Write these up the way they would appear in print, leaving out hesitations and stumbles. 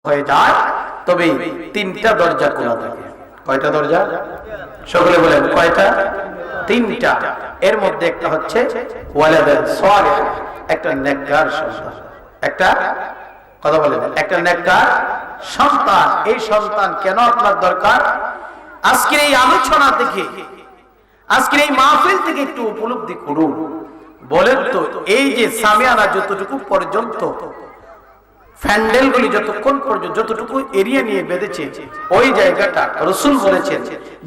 হয়ে যায়, তবে তিনটা দরজা খোলা থাকে। কয়টা দরজা? সকলে বলেন কয়টা? তিনটা। এর মধ্যে একটা হচ্ছে ওয়ালাদান সালিহ, একটা নেককার সন্তান। একটা কথা বলেন, একটা নেককার সন্তান। এই সন্তান কেন আপনার দরকার? আজকের এই আলোচনা থেকে, আজকের এই মাহফিল থেকে একটু উপলব্ধি করুন। বলেন তো, এই যে সামিয়ানা যতটুকু পর্যন্ত, প্যান্ডেলগুলি যতক্ষণ পর্যন্ত যতটুকু এরিয়া নিয়ে বেঁধেছে, ওই জায়গাটা রাসূল বলেছেন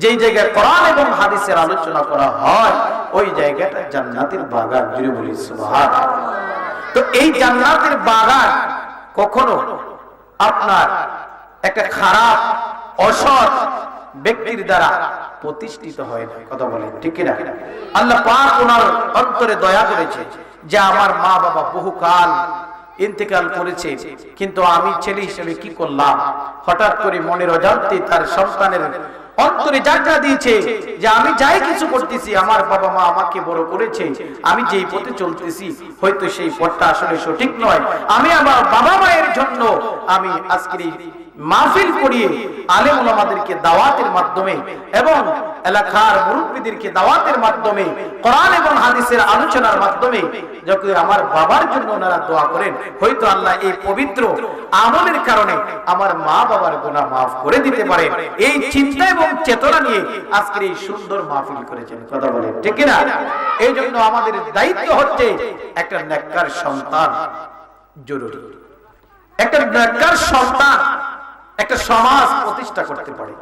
যেই জায়গায় কোরআন এবং হাদিসের আলোচনা করা হয়, ওই জায়গাটা জান্নাতের বাগান। জুড়ে বলি সুবহানাল্লাহ। তো এই জান্নাতের বাগান কখনো আপনার একটা খারাপ অসৎ ব্যক্তির দ্বারা প্রতিষ্ঠিত হয় না। কথা বলেন ঠিক কিনা? আল্লাহ পাক ওনার অন্তরে দয়া করেছে যে আমার মা বাবা বহুকাল ইন্তেকাল করেছে, কিন্তু আমি ছেলে হিসেবে কি করলাম, হঠাৎ করে মনের অজান্তে তার সন্তানের অন্তরে জায়গা দিয়েছে যে আমি যাই কিছু করতেছি, আমার বাবা মা আমাকে বড় করেছে, আমি যেই পথে চলতেছি হয়তো সেই পথটা আসলে সঠিক নয়। আমি আমার বাবা মায়ের জন্য আমি আজকের এই মাহফিল করিয়ে আলেম ওলামাদেরকে দাওয়াতের মাধ্যমে এবং এলাকার মুরব্বিদেরকে দাওয়াতের মাধ্যমে কোরআন এবং হাদিসের আলোচনার মাধ্যমে যখন আমার বাবার জন্য ওনারা দোয়া করেন, হয়তো আল্লাহ এই পবিত্র আমলের কারণে আমার মা বাবার গুনাহ মাফ করে দিতে পারে। এই চিন্তা এবং চেতনা নিয়ে আজকের এই সুন্দর মাহফিল করেছেন। কথা বলেন ঠিক না? এই জন্য আমাদের দায়িত্ব হচ্ছে একটা নেককার সন্তান জরুরি। একটা নেককার সন্তান একটা সমাজ প্রতিষ্ঠা করতে পারে।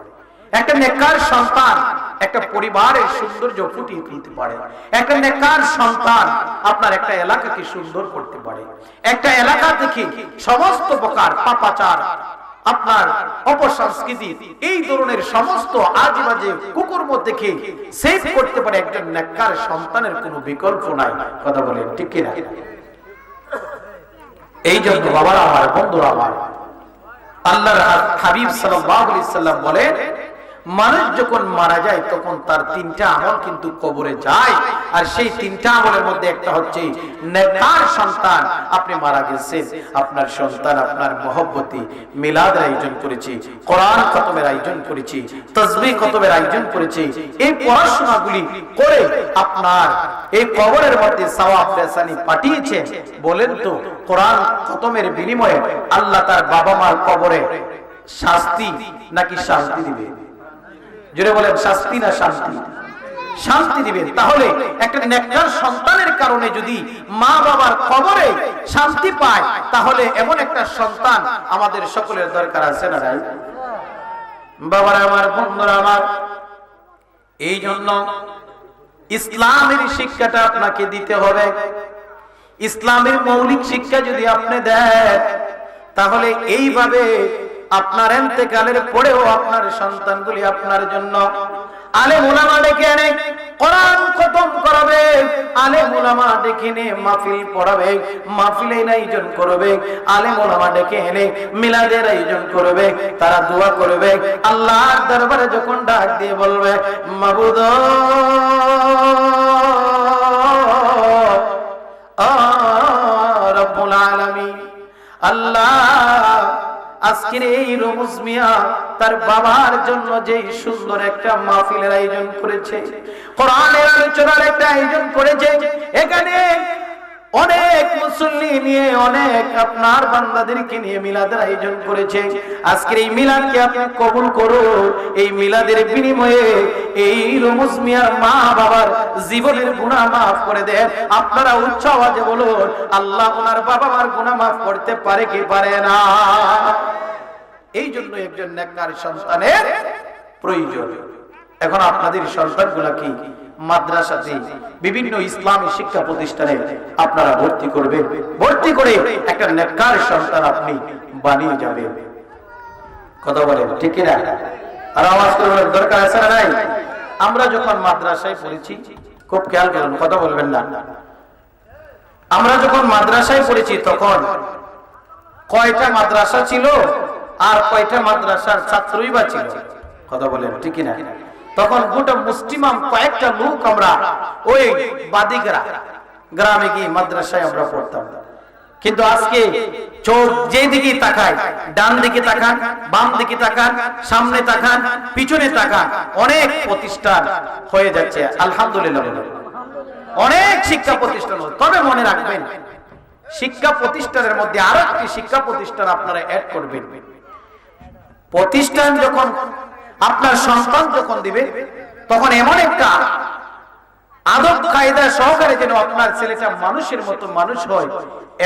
একটা নেককার সন্তান একটা পরিবারের সৌন্দর্য ফুটিয়ে তুলতে পারে। একটা নেককার সন্তান আপনার একটা এলাকাকে সুন্দর করতে পারে। একটা এলাকা থেকে সমস্ত প্রকার পাপাচার, আপনার অপসংস্কৃতি, এই ধরনের সমস্ত আজেবাজে কুকুর মধ্যে সেভ করতে পারে। একজন নেককার সন্তানের কোনো বিকল্প নাই। কথা বলেন ঠিক কিনা? এই জন্য বাবারা আমার, বন্ধুরা আমার, আল্লাহর হাবিব সাল্লাল্লাহু আলাইহি সাল্লাম বলেন, মানুষ যখন মারা যায় তখন তার তিনটা আমল কিন্তু কবরে যায়, আর সেই তিনটা আমলের মধ্যে একটা হচ্ছে নেককার সন্তান। আপনি মারা গেছেন, আপনার সন্তান আপনার মহব্বতে মিলাদের আয়োজন করেছে, কোরআন খতমের আয়োজন করেছে, তাসবিহ খতমের আয়োজন করেছে। এই পড়াশোনাগুলি করে আপনার এই কবরের মধ্যে সওয়াব পেশানি পাঠিয়েছেন। বলেন তো, কোরআন খতমের বিনিময়ে আল্লাহ তার বাবা মার কবরে শাস্তি নাকি শান্তি দিবে? জোরে বলেন, শাস্তি না শান্তি? শান্তি দিবেন। তাহলে একটা নেককার সন্তানের কারণে যদি মা বাবার কবরে শান্তি পায়, তাহলে এমন একটা সন্তান আমাদের সকলের দরকার আছে না নাই? বাবারা আমার, বন্ধুরা আমার, এই জন্য ইসলামের শিক্ষাটা আপনাকে দিতে হবে। ইসলামের মৌলিক শিক্ষা যদি আপনি দেন, তাহলে এইভাবে আপনার ইন্তেকালের পরেও আপনার সন্তানগুলি আপনার জন্য আলেম উলামা ডেকে এনে কোরআন খতম করাবে, আলেম উলামা ডেকে এনে মাহফিল পড়াবে, মাহফিলের আয়োজন করবে, আলেম উলামা ডেকে এনে মিলাদের আয়োজন করবে, তারা দোয়া করবে, আল্লাহর দরবারে যখন ডাক দিয়ে বলবে, মাবুদ রব্বুল আলামিন, আল্লাহ আজকের এই রমুজ মিয়া তার বাবার জন্য যে সুন্দর একটা মাহফিলের আয়োজন করেছে, কোরআনের আলোচনার একটা আয়োজন করেছে, এখানে অনেক মুসল্লি নিয়ে অনেক আপনার বান্দাদেরকে নিয়ে মিলাদের আয়োজন করেছে। আজকের এই মিলাদকে আপনি কবুল করুন। এই মিলাদের বিনিময়ে এই রমুজ মিয়ার মা বাবার জীবনের গুনাহ মাফ করে দেন। আপনারা উচ্চ আওয়াজে বলুন, আল্লাহ ওনার বাবা মার গুনাহ মাফ করতে পারে কি পারে না? এই জন্য একজন নেককার সন্তানের প্রয়োজন। এখন আপনাদের সন্তানগুলা কি মাদ্রাসাতে, বিভিন্ন ইসলামী শিক্ষা প্রতিষ্ঠানে আপনারা ভর্তি করবেন। ভর্তি করে একটা নেককার সন্তান আপনি বানিয়ে যাবেন। কথা বলেন ঠিক না? আর আওয়াজ করবার দরকার আছে না নাই? আমরা যখন মাদ্রাসায় পড়েছি, খুব খেয়াল করুন, কথা বলবেন না। আমরা যখন মাদ্রাসায় পড়েছি তখন কয়টা মাদ্রাসা ছিল আর কয়টা মাদ্রাসার ছাত্রই বা ছিল? কথা বলেন ঠিক না? তখন গোটা মুসলিম কয়েকটা লোক আমরা ওই বাদিগরা গ্রামে গিয়ে মাদ্রাসায় আমরা পড়তাম। কিন্তু আজকে চোখ যেদিকে তাকায়, ডান দিকে তাকান, বাম দিকে তাকান, সামনে তাকান, পিছনে তাকান, অনেক প্রতিষ্ঠান হয়ে যাচ্ছে। আলহামদুলিল্লাহ, অনেক শিক্ষা প্রতিষ্ঠান। তবে মনে রাখবেন, শিক্ষা প্রতিষ্ঠানের মধ্যে আরো একটি শিক্ষা প্রতিষ্ঠান আপনারা অ্যাড করবেন। প্রতিষ্ঠান যখন আপনার সন্তান যখন দিবে, তখন এমন একটা আদব কায়দা সহকারে যেন আপনার ছেলেটা মানুষের মতো মানুষ হয়,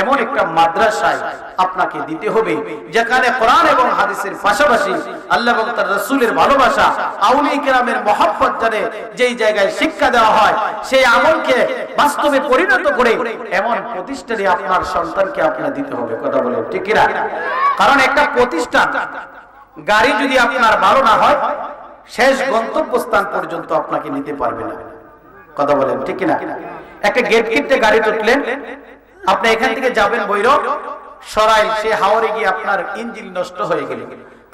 এমন একটা মাদ্রাসায় আপনাকে দিতে হবে, যেখানে কোরআন এবং হাদিসের পাশাপাশি আল্লাহ এবং তার রাসূলের ভালোবাসা, আউলিয়া কেরামের মহব্বত জানে যেই জায়গায় শিক্ষা দেওয়া হয়, সেই আমলকে বাস্তবে পরিণত করে এমন প্রতিষ্ঠানে আপনার সন্তানকে আপনার দিতে হবে। কথা বলে ঠিক কিনা? কারণ একটা প্রতিষ্ঠান, গাড়ি যদি আপনার ভালো না হয়, শেষ গন্তব্যস্থান পর্যন্ত আপনাকে নিতে পারবে না। কথা বলেন ঠিক কিনা? একটা গেট কিনতে গাড়ি উঠলেন, আপনি এখান থেকে যাবেন বৈরব, সরাইল, সে হাওরে গিয়ে আপনার ইঞ্জিন নষ্ট হয়ে গেল,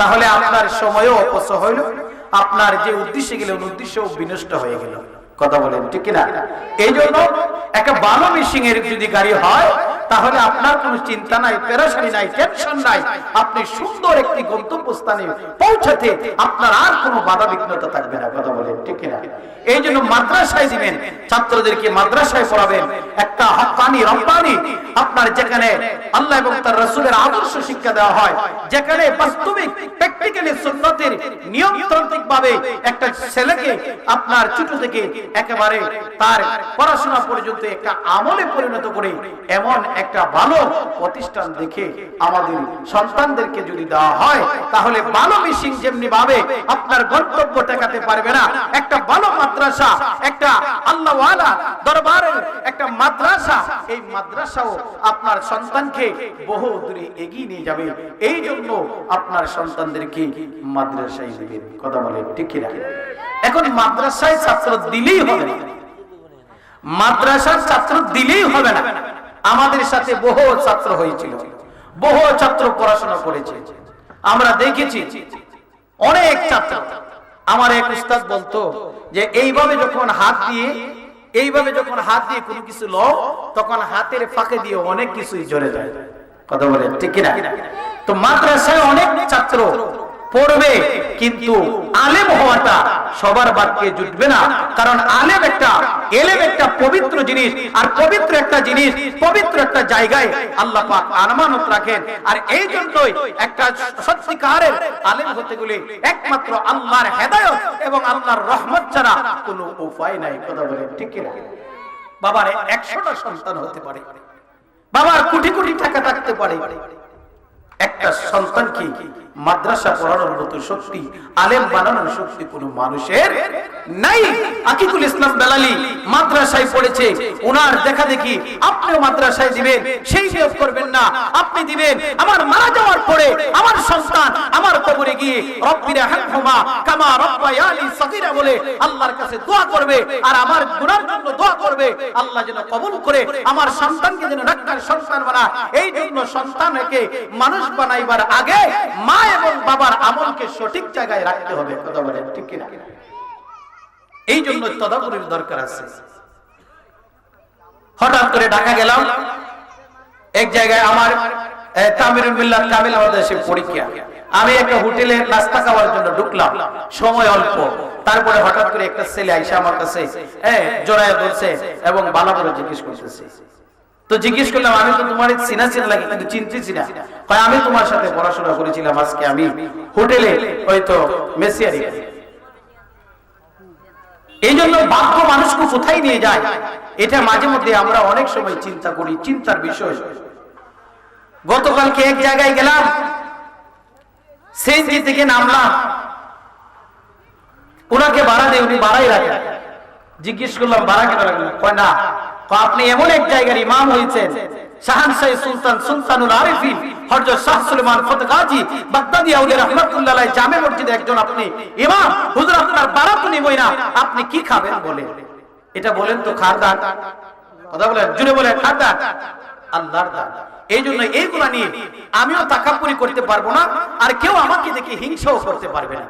তাহলে আপনার সময়ও অপচয় হইল, আপনার যে উদ্দেশ্যে গেলে উদ্দেশ্যও বিনষ্ট হয়ে গেল। কথা বলেন ঠিক কিনা? এই জন্য একটা ভালো মিশিং এর যদি গাড়ি হয়, তাহলে আপনার কোনো চিন্তা নাই, পেরেশানি নাই, টেনশন নাই, আপনি সুন্দর একটি গন্তব্যস্থানে পৌঁছাতে আপনার আর কোনো বাধা বিঘ্নতা থাকবে না। কথা বলেন ঠিক কিনা? এই জন্য মাদ্রাসায় দিবেন, ছাত্রদেরকে মাদ্রাসায় পড়াবেন, একটা হক্কানি রব্বানি আপনার, যেখানে আল্লাহ এবং তার রাসূলের আদর্শ শিক্ষা দেওয়া হয়, যেখানে বাস্তবিক প্র্যাকটিক্যালি সুন্নতের নিয়মতান্ত্রিক ভাবে একটা ছেলেকে আপনার ছোট থেকে একেবারে তার পড়াশোনা পর্যন্ত একটা আমলে পরিণত করে এমন একটা ভালো প্রতিষ্ঠান দেখে আমাদের সন্তানদেরকে যদি দেওয়া হয়, তাহলে ভালো মিশিং যেমনি ভাবে আপনার গন্তব্য ঠেকাতে পারবে না, একটা ভালো মাদ্রাসা, একটা আল্লাহ ওয়ালা দরবারের একটা মাদ্রাসা, এই মাদ্রাসাও আপনার সন্তানকে বহু দূরে এগিয়ে নিয়ে যাবে। এই জন্য আপনার সন্তানদেরকে মাদ্রাসায় দিবেন। কথা বলে ঠিক কিনা? এখন মাদ্রাসায় ছাত্র দিলেই হবে না, মাদ্রাসার ছাত্র দিলেই হবে না। আমাদের সাথে বহু ছাত্র হয়েছিল, বহু ছাত্র পড়াশোনা করেছে, আমরা দেখেছি অনেক ছাত্র। আমার এক উস্তাদ বলতো যে এইভাবে যখন হাত দিয়ে কোনো কিছু লও, তখন হাতের ফাঁকে দিয়ে অনেক কিছুই জ্বলে যায়। কথা বলে ঠিক কিনা? তো মাদ্রাসায় অনেক ছাত্র পড়বে, কিন্তু আলেম হওয়াটা সবার ভাগ্যে জুটবে না। কারণ এলেম একটা পবিত্র জিনিস, আর পবিত্র একটা জিনিস পবিত্র একটা জায়গায় আল্লাহ পাক আমানত রাখেন। আর এই জন্যই একটা সত্যিকারের আলেম হতে গেলে একমাত্র আল্লাহর হেদায়েত এবং আল্লাহর রহমত ছাড়া কোনো উপায় নাই। কথা বলেন ঠিক কিনা? বাবার 100টা সন্তান হতে পারে, বাবার কোটি কোটি টাকা থাকতে পারে, একটা সন্তান কি মাদ্রাসা পড়ানোর মতো শক্তি, আলেম বানানোর শক্তি কোনো মানুষের নাই। আকিকুল ইসলাম বেলালি মাদ্রাসায় পড়েছে, ওনার দেখা দেখি আপনিও মাদ্রাসায় দিবেন, সেই নিয়ত করবেন না। আপনি দিবেন আমার মারা যাওয়ার পরে আমার সন্তান আমার কবরে গিয়ে রব্বিরা হামহুমা কামা রব্বায়ানি সগীরা বলে আল্লাহর কাছে দোয়া করবে, আর আমার গুনার জন্য দোয়া করবে, আল্লাহ যেন কবুল করে আমার সন্তানকে যেন নেককার সন্তান বানায়। এই জন্য সন্তানকে মানুষ বানাইবার আগে মা এবং বাবার আমলকে সঠিক জায়গায় রাখতে হবে। কথা বলেন ঠিক কিনা? এই জন্য তদাবুরের দরকার আছে। হঠাৎ করে ঢাকা গেলাম, এক জায়গায় আমার তামিরুল মিল্লাত কামিল মাদ্রাসার পরীক্ষা, আমি একটা হোটেলে নাস্তা খাওয়ার জন্য ঢুকলাম, সময় অল্প। তারপরে হঠাৎ করে একটা ছেলে আইসা আমার কাছে জড়ায় ধরছে এবং বালা করে জিজ্ঞেস করতেছে। তো জিজ্ঞেস করলাম, আমি তো তোমার চিনা লাগে, কিন্তু চিনতেছি না। আমি তোমার সাথে পড়াশোনা করেছিলাম, আজকে আমি হোটেলে হয়তো মেসিয়ারি। এই জন্য ভাগ্য মানুষকে কোথায় নিয়ে যায়, এটা মাঝে মধ্যে আমরা অনেক সময় চিন্তা করি, চিন্তার বিষয়। গতকালকে এক জায়গায় গেলাম, সিএনজি থেকে নামলাম, ওনাকে ভাড়া দেয়, উনি ভাড়াই রাখেন। জিজ্ঞেস করলাম ভাড়া কেন রাখলেন? কয় না, আপনি এমন এক জায়গার ইমাম হয়েছেন, শাহনশাহ সুলতান সুলতানুল আরিফিন হযরত শাহ সুলেমান ফতেহ গাজী বাগদাদী আউলিয়া রাহমাতুল্লাহ আলাইহি জামে মসজিদে একজন আপনি ইমাম, হুজুর আপনার ভাড়া তো নিবই না, আপনি কি খাবেন বলেন? এটা বলেন তো খারদান। কথা বলেন, জুড়ে বলেন খারদান, আল্লাহর দান। এই জন্য এইগুলা নিয়ে আমিও তাকাব্বুরি করতে পারবো না, আর কেউ আমাকে দেখে হিংসাও করতে পারবে না।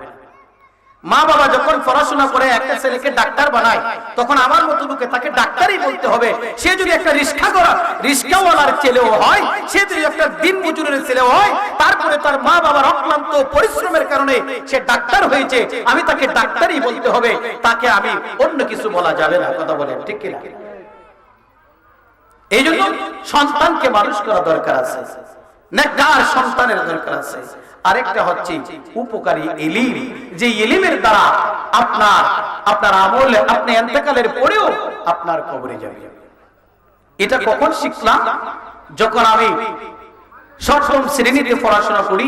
মা বাবা যখন পড়াশোনা করে একটা ছেলেকে ডাক্তার বানায়, তখন আমার মতো লোকে তাকে ডাক্তারই বলতে হবে। সে যদি একটা রিস্কাওয়ালার ছেলেও হয়, সে যদি একটা দিন মজুরের ছেলেও হয়, তারপরে তার মা বাবার অক্লান্ত পরিশ্রমের কারণে সে ডাক্তার হয়েছে, আমি তাকে ডাক্তারই বলতে হবে, তাকে আমি অন্য কিছু বলা যাবে না। কথা বলেন ঠিক কিনা? এই জন্য সন্তানকে মানুষ করা দরকার আছে, নেককার সন্তানের দরকার আছে। আরেকটা হচ্ছে উপকারী ইলম, যে ইলমের দ্বারা আপনার আমল আপনি ইন্তেকালের পরেও আপনার কবরে যাবে। এটা কখন শিখলাম? যখন আমি সপ্তম শ্রেণীতে পড়াশোনা করি,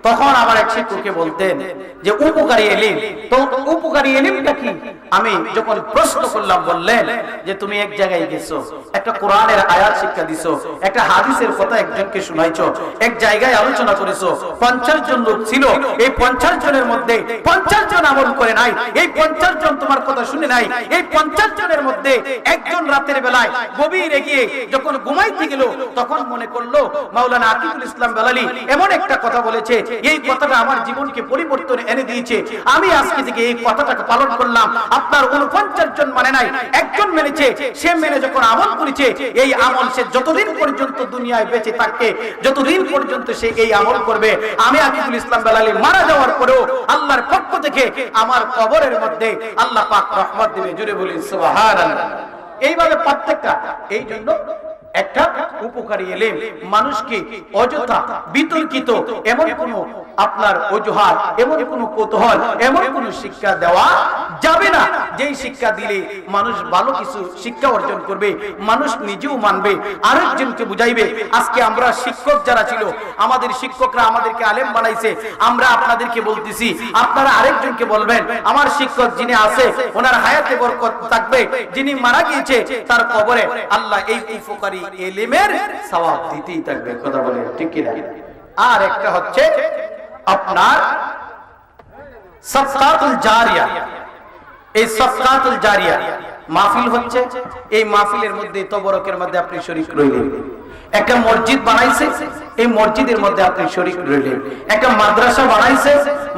তখন আমার এক শিক্ষককে বলতেন যে উপকারী ইলম। তো উপকারী ইলমটা কি আমি যখন প্রশ্ন করলাম, বললেন যে তুমি এক জায়গায় গেছো, একটা কোরআনের আয়াত শিক্ষা দিছো, একটা হাদিসের কথা একজনকে শুনাইছো, এক জায়গায় আলোচনা করেছো, 50 জন লোক ছিল, এই 50 জনের মধ্যে 50 জন আমল করে নাই, এই 50 জন তোমার কথা শুনে নাই, এই 50 জনের মধ্যে একজন রাতের বেলায় গভীরে গিয়ে যখন ঘুমাইতে গেল, তখন মনে করলো মাওলানা আতিকুল ইসলাম বেলালী এমন একটা কথা বলেছে, এই কথাটা আমার জীবনকে পরিবর্তন এনে দিয়েছে, আমি আজকে থেকে এই কথাটাকে পালন করলাম। আপনার 49 জন মানে নাই, একজন মেনেছে, সে মেনে যখন আমল করেছে, এই আমল সে যতদিন পর্যন্ত দুনিয়ায় বেঁচে থাকবে, যতদিন পর্যন্ত সে এই আমল করবে, আমি আতিকুল ইসলাম বেলালী মারা যাওয়ার পরেও আল্লাহর পক্ষ থেকে আমার কবরের মধ্যে আল্লাহ পাক রহমত দিবে। জুড়ে বলি সুবহানাল্লাহ। এইভাবে প্রত্যেকটা, এই জন্য একটা উপকারী ইলম মানুষকে অযথা বিতর্কিত এমন কোন আপনার অজুহাত, এমন কোন কৌতূহল, এমন কোন শিক্ষা দেওয়া যাবে না, যেই শিক্ষা দিলে মানুষ ভালো কিছু শিক্ষা অর্জন করবে, মানুষ নিজেও মানবে, আরেকজনকে বুঝাইবে। আজকে আমরা শিক্ষক যারা ছিল, আমাদের শিক্ষকরা আমাদেরকে আলেম বানাইছে, আমরা আপনাদেরকে বলতেছি, আপনারা আরেকজনকে বলবেন। আমার শিক্ষক যিনি আছে ওনার হায়াতে বরকত থাকবে, যিনি মারা গিয়েছে তার কবরে আল্লাহ এই উপকারী ইলমের সওয়াব দিতেই থাকবে। কথা বলে ঠিক কি না? আর একটা হচ্ছে আপনার সাদকাতুল জারিয়া। এই সাদকাতুল জারিয়া মাহফিল হচ্ছে, এই মাহফিলের মধ্যে তবরকের মধ্যে আপনি শরীক রইলেন। একটা মসজিদ বানাইছে, এই মসজিদের মধ্যে আপনি শরীক রইলেন। একটা মাদ্রাসা বানাইছে,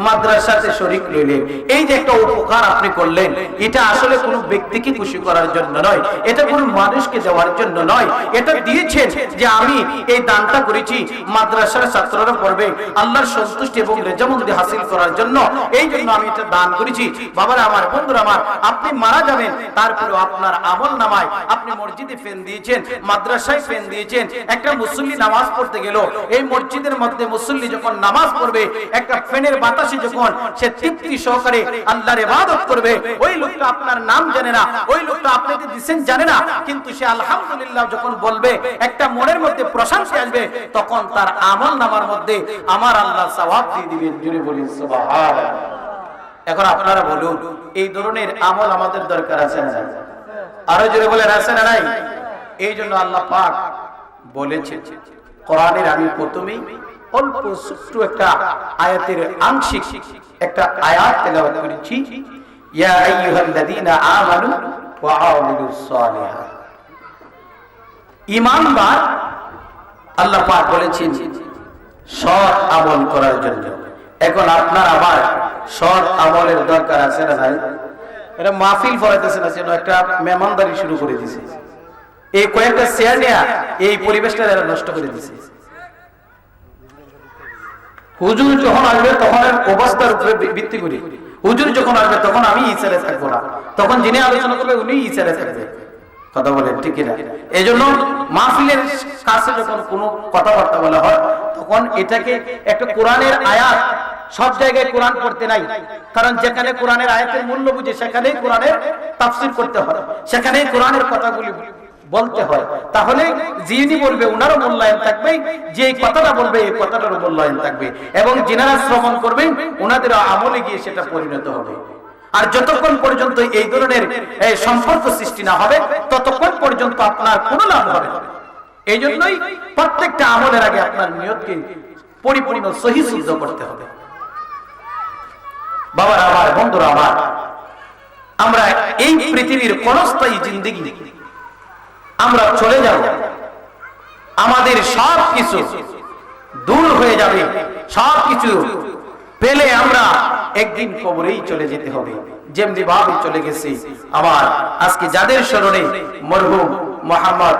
মাদ্রাসাতে শরীক রইলেন। এই যে একটা উপকার আপনি করলেন, এটা আসলে কোনো ব্যক্তিকে খুশি করার জন্য নয়, এটা কোনো মানুষকে দেওয়ার জন্য নয়, এটা দিয়েছেন যে আমি এই দানটা করেছি মাদ্রাসার ছাত্ররা পড়বে, আল্লাহর সন্তুষ্টি এবং রেজামন্দি হাসিল করার জন্য, এই জন্য আমি এটা দান করেছি। বাবারা আমার, বন্ধুরা আমার, আপনি মারা যাবেন, তারপরেও আপনার আমল নামায় আপনি মসজিদে ফ্যান দিয়েছেন, মাদ্রাসায় ফ্যান দিয়েছেন। একটা মুসল্লি নামাজ পড়তে গেল, এই মসজিদের মধ্যে মুসল্লি যখন নামাজ পড়বে, একটা ফ্যানের বাতাসে যখন সে তৃপ্তি সহকারে আল্লাহর ইবাদত করবে, ওই লোকটা আপনার নাম জানে না, ওই লোকটা আপনাকে দিবেন জানে না, কিন্তু সে আলহামদুলিল্লাহ যখন বলবে, একটা মনের মধ্যে প্রশান্তি আসবে, তখন তার আমল নামার মধ্যে আমার আল্লাহ সওয়াব দিয়ে দিবেন। জুড়ে বলি সুবহানাল্লাহ। এখন আপনারা বলুন, এই ধরনের আমল আমাদের দরকার আছে না? আরো জোরে বলেন, আছে না নাই? এই জন্য আল্লাহ পাক বলেছেন কোরআনের, আমি প্রথমেই অল্প ছোট্ট একটা আয়াতের আংশিক একটা আয়াত তেলাওয়াত করেছি, ইয়া আইয়ুহাল্লাযীনা আমানু ওয়া আমিলুস সালিহাত। ঈমানদার আল্লাহ পাক বলেছেন সৎ আমল করার জন্য। এখন আপনার আবার সৎ আমলের দরকার আছে না নাই? এটা মাহফিল ফরাইতেছে না, যেন একটা মেহমানদারি শুরু করে দিয়েছে। এই কয়েকটা শেয়ার নেয়া এই পরিবেশটা এরা নষ্ট করে দিয়েছে। হুজুর যখন আসবে তখন অবস্থার উপরে ভিত্তি করি, হুজুর যখন আসবে তখন আমি ইচ্ছারে থাকবো না, তখন যিনি আলোচনা করবে উনি ইচ্ছারে থাকবে। কথা বলেন ঠিক কিনা? এই জন্য মাহফিলের কাছে যখন কোনো কথাবার্তা বলা হয়, তখন এটাকে একটা কোরআনের আয়াত, সব জায়গায় কোরআন পড়তে নাই, কারণ যেখানে কোরআনের আয়াতের মূল্য বুঝে সেখানেই কোরআনের তাফসীর করতে হয়, সেখানেই কোরআনের কথাগুলি বলতে হয়। তাহলে যিনি বলবে উনারও মূল্যায়ন থাকবে, যে কথাটা বলবে এই কথাটারও মূল্যায়ন থাকবে, এবং যিনারা শ্রবণ করবেন উনাদের আমলে গিয়ে সেটা পরিণত হবে। আর যতক্ষণ পর্যন্ত এই ধরনের সম্পর্ক সৃষ্টি না হবে, ততক্ষণ পর্যন্ত আপনার কোনো লাভ হবে না। এই জন্যই প্রত্যেকটা আমলের আগে আপনার নিয়তকে পরিপূর্ণ সহি শুদ্ধ করতে হবে। বাবার আমার, বন্ধুরা আমার, আমরা এই পৃথিবীর ক্ষণস্থায়ী জিন্দেগি আমরা চলে যাব, আমাদের সব কিছু দূর হয়ে যাবে, সব কিছু পেলে আমরা একদিন কবরেই চলে যেতে হবে, যেমনি ভাবে চলে গেছে। আমার আজকে যাদের স্মরণে মরহুম মোহাম্মদ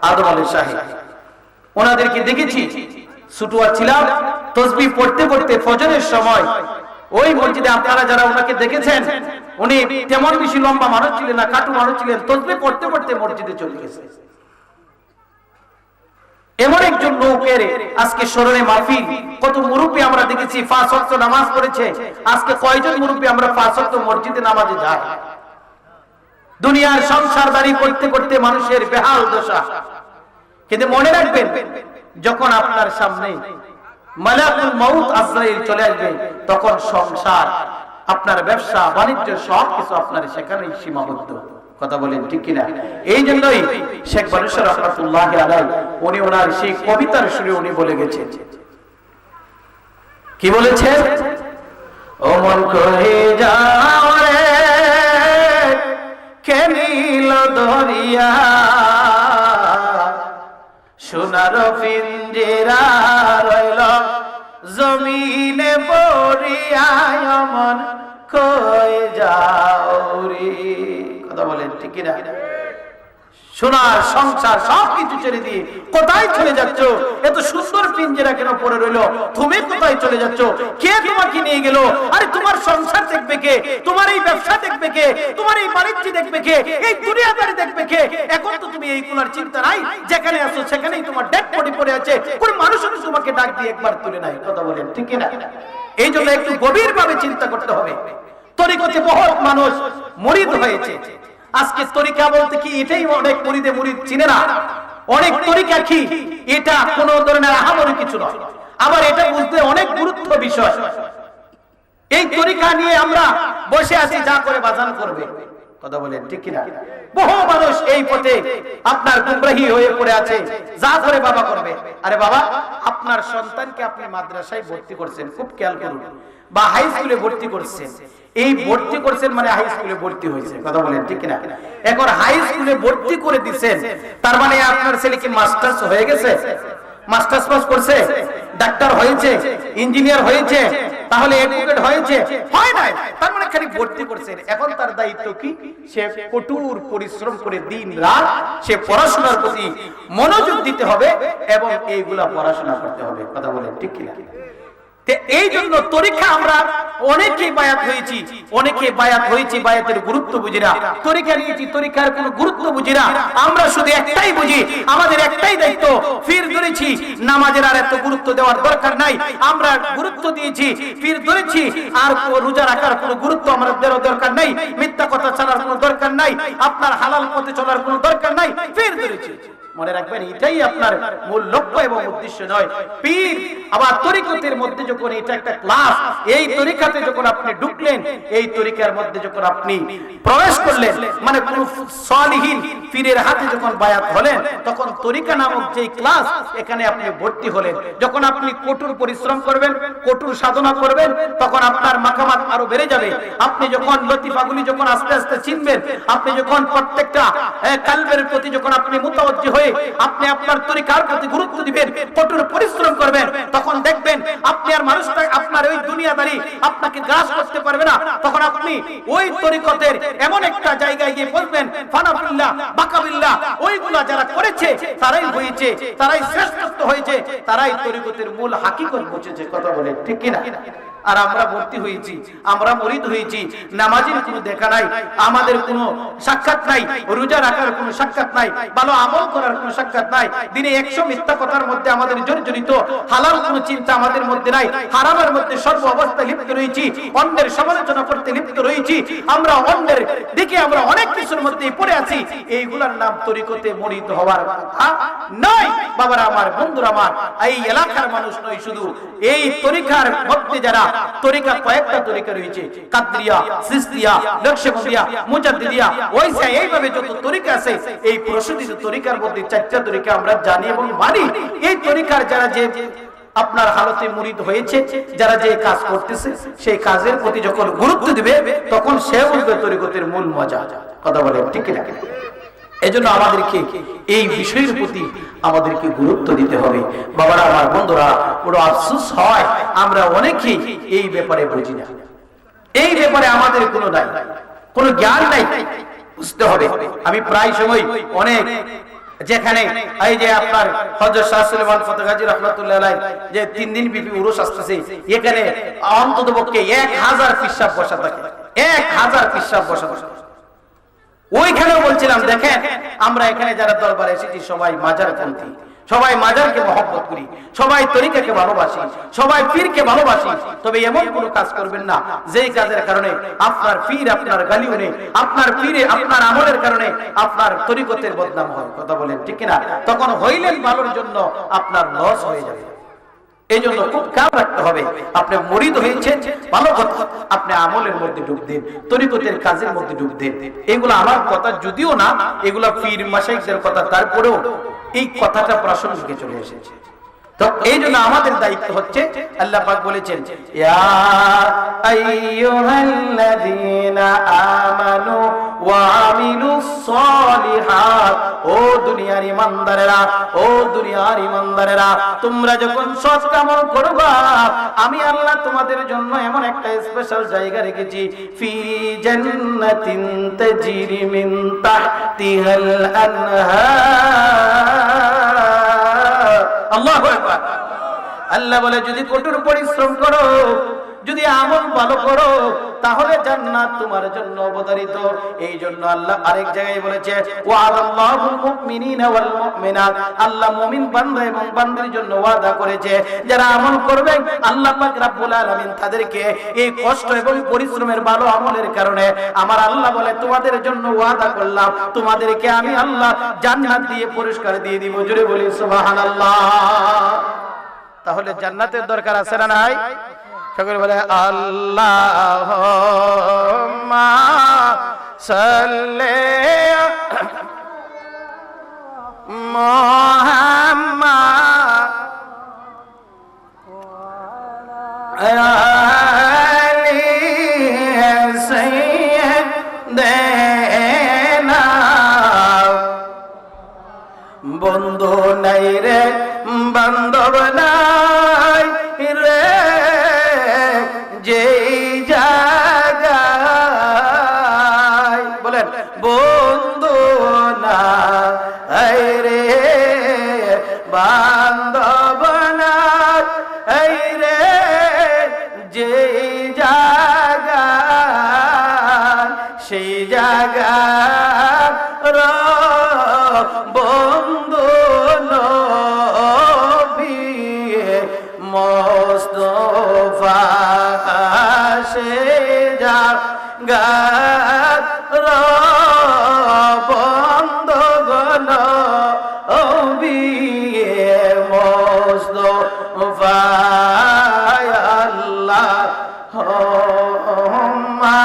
আদম আলী সাহেব, ওনাদেরকে দেখেছি, ছুটুয়া ছিলাম, তসবিহ পড়তে পড়তে ফজরের সময় ওই মসজিদে, আপনারা যারা ওনাকে দেখেছেন, উনি তেমন বেশি লম্বা মানুষ ছিলেন না, কাটু মানুষ ছিলেন, তসবিহ পড়তে পড়তে মসজিদে চলে গেছে। এমন একজন লোকের আজকে স্মরণে মাহফিল। কত মুরব্বী আমরা দেখেছি 5 ওয়াক্ত নামাজ পড়েছে, আজকে কয়জন মুরব্বী আমরা 5 ওয়াক্ত মসজিদে নামাজে যাই? দুনিয়ার সংসারদারি করতে করতে মানুষের বেহাল দশা। কিন্তু মনে রাখবেন, যখন আপনার সামনে মালাকুল মউত আজরাইল চলে আসবে, তখন সংসার, আপনার ব্যবসা বাণিজ্য সব কিছু আপনার সেখানেই সীমাবদ্ধ। কথা বলেন ঠিক কিনা? এই জন্যই শেখ বানেশ্বর রহমাতুল্লাহি আলাইহি উনি ওনার সেই কবিতার সুরে উনি বলে গেছেন, কি বলেছে? ও মন কহে যাও রে কে নীল দরিয়া, সোনার পিঞ্জরা রইল জমিনে পড়িয়া, মন কহে যাও রে। কথা বলেন ঠিক কিনা? সোনার সংসার সবকিছু ছেড়ে দিয়ে কোথায় চলে যাচ্ছ? এত সুন্দর পিঞ্জরা কেন পড়ে রইলো? তুমি কোথায় চলে যাচ্ছ? কে তোমাকে নিয়ে গেল? আরে তোমার সংসার দেখবে কে? তোমার এই ব্যবসা দেখবে কে? তোমার এই বাণিজ্য দেখবে কে? এই দুনিয়াদারি দেখবে কে? এখন তো তুমি এইগুলোর চিন্তা নাই, যেখানে আছো সেখানেই তোমার ডেড বডি পড়ে আছে, কোন মানুষও তোমাকে ডাক দিয়ে একবার তুলে নাই। কথা বলেন ঠিক কিনা? এই জন্য একটু গভীরভাবে চিন্তা করতে হবে। তরিকতে বহুত মানুষ মুরিদ হয়েছে। আজকে তরিকা বলতে কি এটাই অনেক মুরিদে মুরিদ চিনে না। অনেক তরিকা কি এটা কোন ধরনের আহামরি কিছু নয়, আবার এটা বুঝতে অনেক গুরুত্ব বিষয়। এই তরিকা নিয়ে আমরা বসে আছি, যা করে বাজান করবে। কথা বলেন ঠিক কিনা? বহু মানুষ এই পথে আপনার গুমরাহি হয়ে পড়ে আছে, যা করে বাবা করবে। আরে বাবা, আপনার সন্তানকে আপনি মাদ্রাসায় ভর্তি করছেন, খুব খেয়াল করুন, বা হাই স্কুলে ভর্তি করছেন। এই ভর্তি করছেন মানে হাই স্কুলে ভর্তি হয়েছে। কথা বলেন ঠিক কিনা? এখন হাই স্কুলে ভর্তি করে দিচ্ছেন, তার মানে আপনার ছেলে কি মাস্টার্স হয়ে গেছে? মাস্টার্স পাস করছে, ডাক্তার হয়েছে, ইঞ্জিনিয়ার হয়েছে, তাহলে অ্যাডভোকেট হয়েছে? হয় নাই। তার মানে খালি ভর্তি করছেন। এখন তার দায়িত্ব কি? সে কঠোর পরিশ্রম করে দিন রাত সে পড়াশোনার প্রতি মনোযোগ দিতে হবে এবং এইগুলা পড়াশোনা করতে হবে। কথা বলেন ঠিক কিনা? এই জন্য তরিকা আমরা অনেকেই বায়াত হয়েছি, অনেকে বায়াত হয়েছি, বায়াতের গুরুত্ব বুঝি না। তরিকা নিয়েছি, তরিকার কোনো গুরুত্ব বুঝি না। আমরা শুধু একটাই বুঝি, আমাদের একটাই দায়িত্ব, ফির ধরেছি, নামাজের আর এত গুরুত্ব দেওয়ার দরকার নাই। আমরা গুরুত্ব দিয়েছি, ফির ধরেছি, আর রোজা রাখার কোনো গুরুত্ব আমাদের দেওয়ার দরকার নাই, মিথ্যা কথা চলার কোনো দরকার নাই, আপনার হালাল পথে চলার কোনো দরকার নাই, ফির ধরেছি। মনে রাখবেন, এটাই আপনার মূল লক্ষ্য এবং উদ্দেশ্য নয়। পীর আবার তরিকতের মধ্যে যখন এটা একটা ক্লাস, এই তরিকাতে যখন আপনি ঢুকলেন, এই তরিকার মধ্যে যখন আপনি প্রবেশ করলেন, মানে কোন সালিহিন পীরের হাতে যখন বায়াত হলেন, তখন তরিকা নামক যে ক্লাস, এখানে আপনি ভর্তি হলেন। যখন আপনি কঠোর পরিশ্রম করবেন, কঠোর সাধনা করবেন, তখন আপনার মাকামাত আরো বেড়ে যাবে। আপনি যখন লতিফাগুলি যখন আস্তে আস্তে চিনবেন, আপনি যখন প্রত্যেকটা কালবের প্রতি যখন আপনি মুতাওয়াজ্জি হয়ে আপনি আপনার তরিকার প্রতি গুরুত্ব দিবেন, কঠোর পরিশ্রম করবেন, তখন দেখবেন আপনি আর মানুষটা আপনার ওই দুনিয়াদারি আপনাকে গ্রাস করতে পারবে না। তখন আপনি ওই তরিকতের এমন একটা জায়গায় গিয়ে বলবেন, ফানাবিল্লাহ বাকাবিল্লাহ, ওইগুলা যারা করেছে তারাই হয়েছে, তারাই শ্রেষ্ঠত্ব হয়েছে, তারাই তরিকতের মূল হাকিকত বুঝেছে। কথা বলে ঠিক কিনা? আর আমরা ভর্তি হয়েছি, আমরা মুরিদ হয়েছি, নামাজের কোনো দেখা নাই, আমাদের কোনো সাক্ষাৎ নাই, রোজা রাখার কোনো সাক্ষাৎ নাই, ভালো আমল করার কোনো সাক্ষাৎ নাই, দিনে 100 মিথ্যা কথার মধ্যে আমাদের জড়িত, হালাল কোনো চিন্তা আমাদের মধ্যে নাই, হারামের মধ্যে সর্ব অবস্থায় লিপ্ত রয়েছি, অন্যের সমালোচনা করতে লিপ্ত রয়েছি, আমরা অন্যের দিকে আমরা অনেক কিছুর মধ্যে পড়ে আছি। এইগুলার নাম তরিকতে মুরিদ হওয়ার কথা নয়। বাবারা আমার, বন্ধুরা আমার, এই এলাকার মানুষ নয়, শুধু এই তরিকার মধ্যে যারা তরিকা, কয়েকটা তরিকা রয়েছে, কাদরিয়া, সিস্তিয়া, নকশবন্দিয়া, মুজাদ্দিদিয়া, ওইসা, এইভাবে যত তরিকা আছে, এই প্রসিদ্ধ তরিকার মধ্যে 4টা তরিকা আমরা জানি এবং মানি। এই তরিকার যারা যে আপনার হালতে মুরিদ হয়েছে, যারা যে কাজ করতেছে, সেই কাজের প্রতি যখন গুরুত্ব দিবে, তখন সে বুঝবে তরিকতের মূল মজা। কথা বলে ঠিক কিনা? এজন্য আমাদেরকে এই বিষয়ের প্রতি আমাদেরকে গুরুত্ব দিতে হবে। বাবারা আমার, বন্ধুরা, বড় আফসোস হয় আমরা অনেকেই এই ব্যাপারে বুঝি না। এই ব্যাপারে আমাদের কোনো নাই, কোনো জ্ঞান নাই। বুঝতে হবে। আমি প্রায় সময় অনেক যেখানে এই যে আপনার হযরত শাহ সুলেমান ফতেগাজী রাহমাতুল্লাহ আলাইহি যে 3 দিন বিপি উরুস আসতেছে, এখানে অন্ততপক্ষে 1000 পিশাব বসা থাকে, 1000 পিশাব বসা থাকে। ওইখানেও বলছিলাম দেখেন আমরা এখানে যারা দরবারে এসেছি সবাই মাজারপন্থী, সবাই মাজারকে মহব্বত করি, সবাই তরিকাকে ভালোবাসি, সবাই পীরকে ভালোবাসি। তবে এমন কোনো কাজ করবেন না যেই কাজের কারণে আপনার পীর আপনার গালিও নেই, আপনার পীরে আপনার আমলের কারণে আপনার তরিকতের বদনাম হয়। কথা বলেন ঠিক কিনা? তখন হইলেন ভালোর জন্য, আপনার লস হয়ে যাবে। এই জন্য খুব খেয়াল রাখতে হবে। আপনি মুরিদ হয়েছেন ভালো কথা, আপনি আমলের মধ্যে ডুব দেন, তরিকতের কাজের মধ্যে ডুব দেন। এগুলো আমার কথা যদিও না, এগুলো পীর মাশাইখদের কথা, তারপরেও এই কথাটা প্রাসঙ্গিকে চলে এসেছে। তো এই জন্য আমাদের দায়িত্ব হচ্ছে, আল্লাহ পাক বলেছেন ইয়া আইয়ুহাল্লাযীনা আমানু ওয়া আমিলুস সলিহাত, ও দুনিয়ার ঈমানদারেরা, ও দুনিয়ার ঈমানদারেরা, তোমরা যখন সৎ কাম করবা আমি আল্লাহ তোমাদের জন্য এমন একটা স্পেশাল জায়গা রেখেছি, ফি জান্নাতিন তাজরি মিন তাহতিহাল আনহার। আল্লাহু আকবার। আল্লাহ বলে যদি কঠোর পরিশ্রম করো, যদি আমল ভালো করো, তাহলে জান্নাত তোমার জন্য অবধারিত। এই জন্য আল্লাহ আরেক জায়গায় বলেছে ওয়াদাল্লাহুল মুমিনিনা ওয়াল মুমিনাত, আল্লাহ মুমিন বান্দা এবং বান্দির জন্য ওয়াদা করেছে যারা আমল করবে আল্লাহ পাক রব্বুল আলামিন তাদেরকে এই কষ্ট এবং পরিশ্রমের ভালো আমলের কারণে আমার আল্লাহ বলে তোমাদের জন্য ওয়াদা করলাম, তোমাদেরকে আমি আল্লাহ জান্নাত দিয়ে পুরস্কার দিয়ে দিব। জোরে বলি সুবহানাল্লাহ। তাহলে জান্নাতের দরকার আছে না নাই? সকলে বলে আল্লাহুম্মা সাল্লি মুহাম্মাদ আলি সাইয়্যিদিনা। বন্ধু নাই রে বান্ধব নাই রে যেই জায়গায়, বলেন বন্ধু নাই রে বান্ধব নাই রে যেই জায়গায়, সেই জায়গার বন্ধু নবী মুস্তাফা, সে জায়গার বন্ধু নবী মুস্তাফা। আল্লাহুম্মা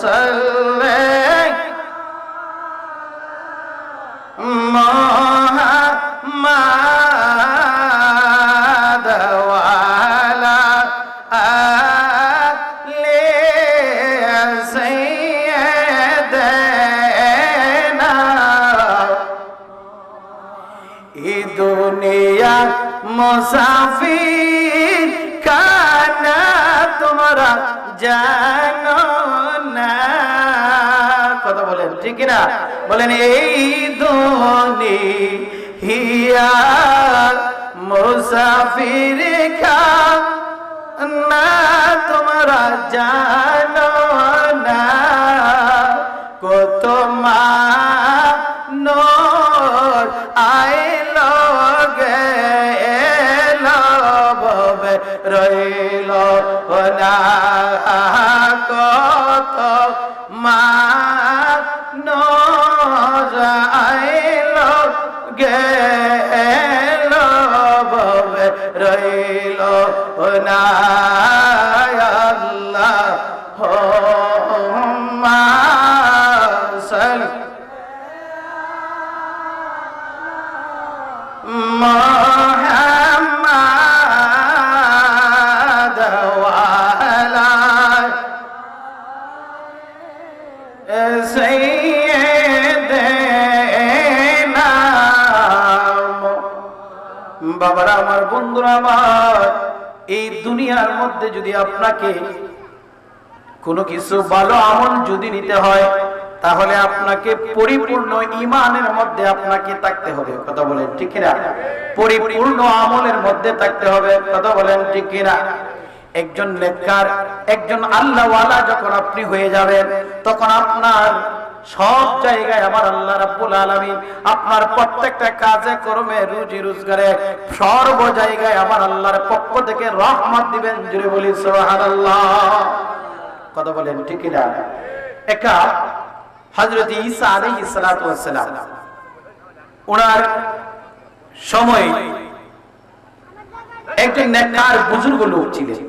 সাল্লি মুহাম্মাদ ওয়া আলা আলি সাইয়্যিদিনা। এই দুনিয়া মুসাফির খানা তোমরা জানো না। কথা বলেন ঠিক না? বলেন এই দুনিয়া মুসাফির খানা তোমরা জানো না। কত মানুষ আইলো গেলো ভবে রইল না। কত মানুষ আইলো গেলো ভবে রইল না। আল্লাহুম্মা সাল্লি মুহাম্মাদ ওয়া আলা সাইয়্যিদিনা। বাবারা আমার, বন্ধুরা আমার, এই দুনিয়ার মধ্যে যদি আপনাকে কোনো কিছু ভালো আমল যদি নিতে হয় তাহলে আপনাকে পরিপূর্ণ ঈমানের মধ্যে আপনাকে থাকতে হবে, কথা বলেন ঠিক কিনা? পরিপূর্ণ আমলের মধ্যে থাকতে হবে, কথা বলেন ঠিক কিনা? একজন নেককার, একজন আল্লাহওয়ালা যখন আপনি হয়ে যাবেন, তখন আপনার সব জায়গায় আমার আল্লাহ রাব্বুল আলামিন আপনার প্রত্যেকটা কাজে কর্মে রুজি রোজগারে সর্ব জায়গায় আমার আল্লাহর পক্ষ থেকে রহমত দিবেন। জোরে বলি সুবহানাল্লাহ, কথা বলেন ঠিক কিনা? একা হযরত ঈসা আলাইহিস সালাতু ওয়াস সালাম ওনার সময় একজন নেককার বুজুর্গ লোক ছিলেন।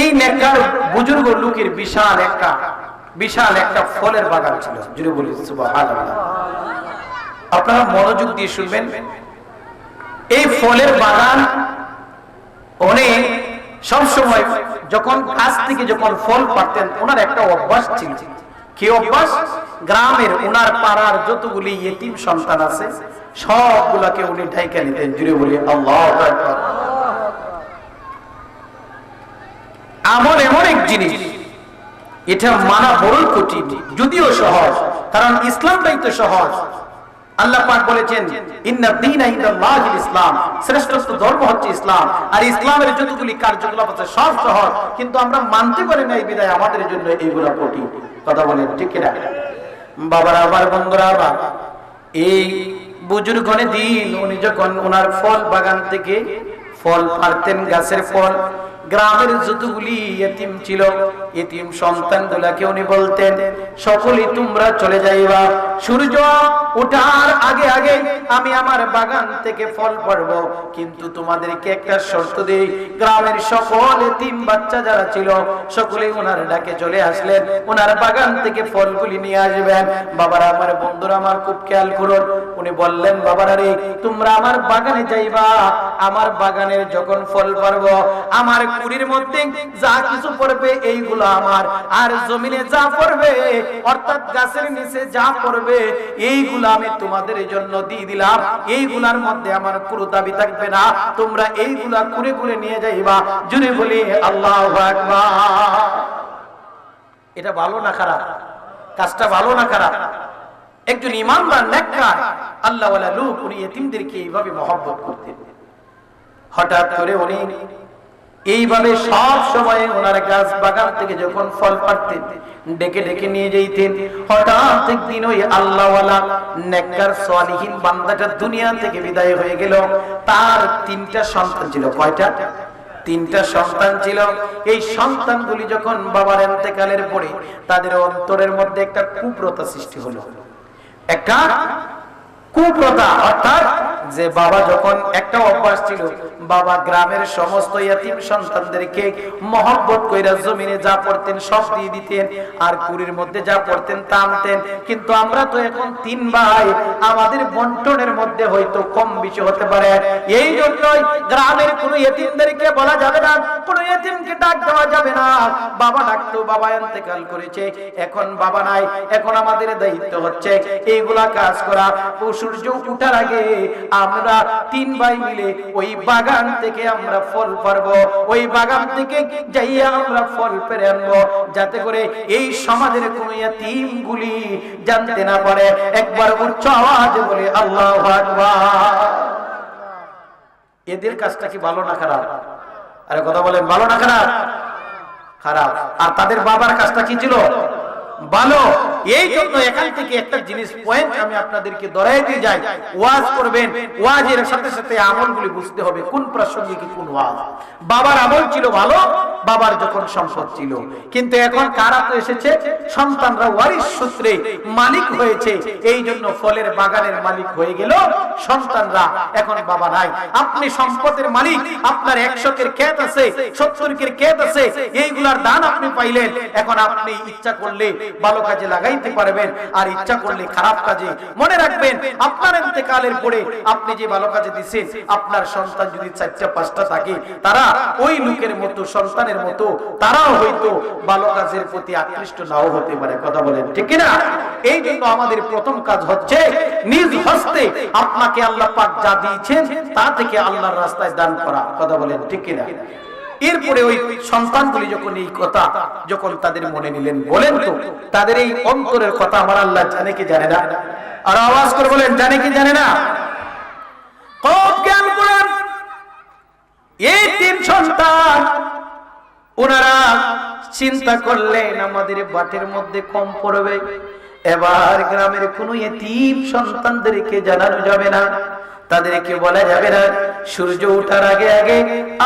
এই নেককার বুজুর্গ লোকের বিশাল একটা ফলের বাগান ছিল। জুড়ে বলি সুবহানাল্লাহ। আপনারা মনোযোগ দিয়ে শুনবেন। এই ফলের বাগান অনেক সবসময় যখন গাছ থেকে যখন ফল পাড়তেন ওনার একটা অভ্যাস ছিল। কি অভ্যাস? গ্রামের ওনার পাড়ার যতগুলি ইতিম সন্তান আছে সবগুলাকে উনি ঢাইকা নিতেন। জুড়ে বলি আল্লাহু আকবার। আমল এমন এক জিনিস, এটা মানা বড় কঠিন, যদিও সহজ, কারণ ইসলামটাই তো সহজ। আল্লাহ পাক বলেছেন ইন্না দীনা ইনদাল্লাহিল ইসলাম, শ্রেষ্ঠ ধর্ম হচ্ছে ইসলাম। আর ইসলামের যতগুলি কার্যকলাপ আছে সব সহজ, কিন্তু আমরা মানতে পারি না, এই বিধায় আমাদের জন্য এইগুলো কঠিন। কথা বলেন ঠিক কিনা? বাবারা আবার বন্ধুরা আবার এই বুজুর্গনে দিন উনি যখন ওনার ফল বাগান থেকে ফল পাড়তেন, গাছের ফল, গ্রামের যতগুলি ইতিম ছিল ইতিম সন্তানগুলাকে উনি বলতেন সকলেই তোমরা চলে যাইবা, সূর্য ওঠার আগে আগে আমি আমার বাগান থেকে ফল পাড়বো, কিন্তু তোমাদেরকে একটা শর্ত দেই, গ্রামের সকল ইতিম বাচ্চা যারা ছিল সকলেই ওনার ডাকে চলে আসলেন, ওনার বাগান থেকে ফলগুলি নিয়ে আসবেন। বাবারা আমার বন্ধুরা আমার খুব খেয়াল করুন, উনি বললেন বাবারা রে তোমরা আমার বাগানে যাইবা, আমার বাগানের যখন ফল পারবো আমার কুড়ির মধ্যে যা কিছু পড়বে এইগুলো আমার, আর জমিনে যা পড়বে অর্থাৎ গাছের নিচে যা পড়বে এইগুলো আমি তোমাদের জন্য দিয়ে দিলাম, এইগুলার মধ্যে আমার কোনো দাবি থাকবে না, তোমরা এইগুলা কুড়ে কুড়ে নিয়ে যাইবা। জুড়ে বলি আল্লাহু আকবার। এটা ভালো না খারাপ? কাজটা ভালো না খারাপ? একজন ইমানদার নেককার আল্লাহওয়ালা লোক উনি ইতিমদেরকে এইভাবে মহব্বত করতেন। হঠাৎ করে উনি এইভাবে সব সময় ওনার গাছ বাগান থেকে যখন ফল পাড়তেন ডেকে ডেকে নিয়ে যেতেন। হঠাৎ একদিন ওই আল্লাহওয়ালা নেককার সালিহিন বান্দাটা দুনিয়া থেকে বিদায় হয়ে গেল। তার 3টা সন্তান ছিল। কয়টা? 3টা সন্তান ছিল। এই সন্তানগুলি যখন বাবার ইন্তেকালের পরে তাদের অন্তরের মধ্যে একটা কুপ্রথা সৃষ্টি হলো। একটা কুপ্রথা, অর্থাৎ যে বাবা যখন একটা অভ্যাস ছিল বাবা গ্রামের সমস্ত ইতিম সন্তানদেরকে মহব্বত কইরা জমিনে যা পড়তেন সব দিয়ে দিতেন, আর কুড়ির মধ্যে যা পড়তেন তা আনতেন। কিন্তু আমরা তো এখন 3 ভাই, আমাদের বন্টনের মধ্যে হয়তো কম বেশি হতে পারে, এই জন্যই গ্রামের কোনো ইতিমদেরকে বলা যাবে না, কোনো ইতিমকে ডাক দেওয়া যাবে না। বাবা ডাকতো, বাবা ইন্তেকাল করেছে, এখন বাবা নাই, এখন আমাদের দায়িত্ব হচ্ছে এইগুলা কাজ করা। সূর্য উঠার আগে আমরা 3 ভাই মিলে ওই বাগান থেকে আমরা ফল পারবো, ওই বাগান থেকে যাইয়া আমরা ফল পেরে আনবো, যাতে করে এই সমাজের কোন ইতিমগুলি জানতে না পারে। একবার উচ্চ আওয়াজে বলে আল্লাহু আকবার। এদের কাজটা কি ভালো না খারাপ? আরে কথা বলেন, ভালো না খারাপ? খারাপ। আর তাদের বাবার কাজটা কি ছিল? ভালো। এই জন্য এখান থেকে একটা জিনিস পয়েন্ট আমি আপনাদেরকে ধরাইতে যাই, ওয়াজ করবেন, ওয়াজের সাথে সাথে আমলগুলি বুঝতে হবে কোন প্রাসঙ্গিক কোন ওয়াজ। বাবার আমল ছিল ভালো, বাবার যখন সম্পদ ছিল, কিন্তু এখন কারা তো এসেছে, সন্তানরা ওয়ারিশ সূত্রে মালিক হয়েছে, এই জন্য ফলের বাগানের মালিক হয়ে গেল সন্তানরা, এখন বাবা নাই। আপনি সম্পদের মালিক, আপনার 100 ক্ষেত আছে, 70 ক্ষেত আছে, এইগুলার দান আপনি পাইলেন, এখন আপনি ইচ্ছা করলে ভালো কাজে লাগাইতে পারবেন, আর ইচ্ছা করলে খারাপ কাজে। মনে রাখবেন আপনার ইন্তেকালের পরে আপনি যে ভালো কাজে দিচ্ছেন, আপনার সন্তান যদি 4টা 5টা থাকে, তারা ওই লোকের মতো সন্তানের মতো তারাও হয়তো ভালো কাজের প্রতি আকৃষ্ট নাও হতে পারে। কথা বলেন ঠিক কিনা? এই জন্য আমাদের প্রথম কাজ হচ্ছে নিজ হস্তে আপনাকে আল্লাহ পাক যা দিয়েছেন তা থেকে আল্লাহর রাস্তায় দান করা। কথা বলেন ঠিক কিনা? এরপরে ওই সন্তানগুলি যখন এই কথা যখন তাদের মনে নিলেন, বলেন তো তাদের এই অন্তরের কথা আমার আল্লাহ জানে কি জানে না? আর আওয়াজ করে বলেন, জানে কি জানে না? খুব জ্ঞান করেন। এই তিন সন্তান ওনারা চিন্তা করলেন আমাদের বাটের মধ্যে কম পড়বে, এবার গ্রামের কোন এতিম সন্তানদেরকে জানানো যাবে না, তাদেরকে বলা যাবে না সূর্য ওঠার আগে আগে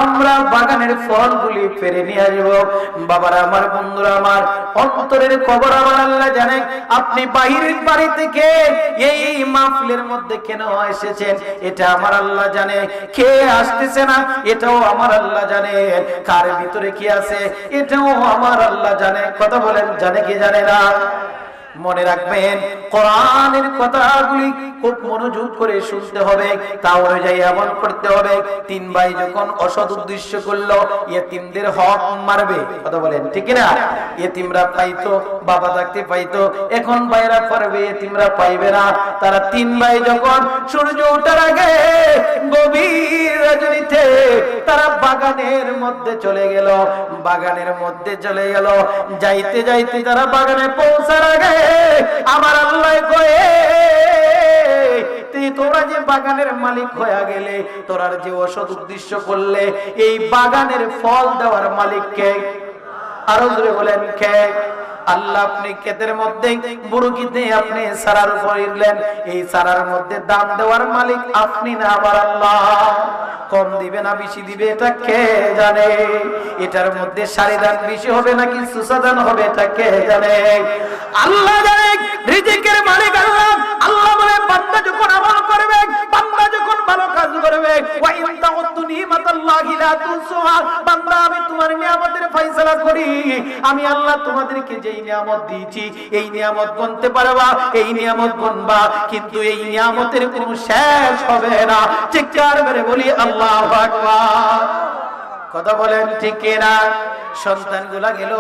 আমরা বাগানের ফলগুলি পেরে নিয়ে আসবো। বাবারা আমার, বন্ধুরা আমার, অন্তরের খবর আমার আল্লাহ জানেন। আপনি বাহিরের বাড়ি থেকে এই মাহফিলের মধ্যে কেন এসেছেন এটা আমার আল্লাহ জানে, কে আসতেছে না এটাও আমার আল্লাহ জানে, কার ভিতরে কি আছে এটাও আমার আল্লাহ জানে। কথা বলেন, জানে কি জানে না? মনে রাখবেন, কোরআনের কথাগুলি খুব মনোযোগ করে শুনতে হবে, তা অনুযায়ী আমল করতে হবে। তিন ভাই যখন অসৎ উদ্দেশ্য করলো ইয়েতিমদের হক মারবে, কথা বলেন ঠিক না? ইয়েতিমরা পাইতো, বাবা থাকতে পাইতো, এখন ভাইরা পারবে, ইয়েতিমরা পাইবে না। তারা তিন ভাই যখন সূর্য ওঠার আগে গভীর রজনীতে তারা বাগানের মধ্যে চলে গেল, বাগানের মধ্যে চলে গেল। যাইতে যাইতে তারা বাগানে পৌঁছার আগে আমার আল্লাহ কয়ে, তোরা যে বাগানের মালিক হয়ে গেলে, তোরা যে অসৎ উদ্দেশ্য করলে, এই বাগানের ফল দেওয়ার মালিক কে? আরো জোরে বলেন, কে? আল্লাহ। আপনি ক্ষেতের মধ্যে বুরুকিতে আপনি সারার উপর দিলেন, এই সারার মধ্যে দাম দেওয়ার মালিক আপনি না আমার আল্লাহ। কম দিবে না বেশি দিবে এটা কে জানে? এটার মধ্যে সারি দান বেশি হবে নাকি সুসা দান হবে এটা কে জানে? আল্লাহ জানে। রিজিকের মালিক আল্লাহ। আল্লাহ বলে বান্দা যখন আমল করবে, বান্দা যখন ভালো কাজ করবে, ওয়া ইন তাউদ্দু নিমাতাল্লাহি লা তুসুহা, বান্দা আমি তোমার নিয়ামতের ফয়সালা করি, আমি আল্লাহ তোমাদেরকে যেই নিয়ামত দিয়েছি এই নিয়ামত গুনতে পারবা, এই নিয়ামত গুনবা, কিন্তু এই নিয়ামতের কোনো শেষ হবে না। চিৎকার মেরে বলি আল্লাহু আকবার। কথা বলেন ঠিক কিনা? সন্তানগুলা গেল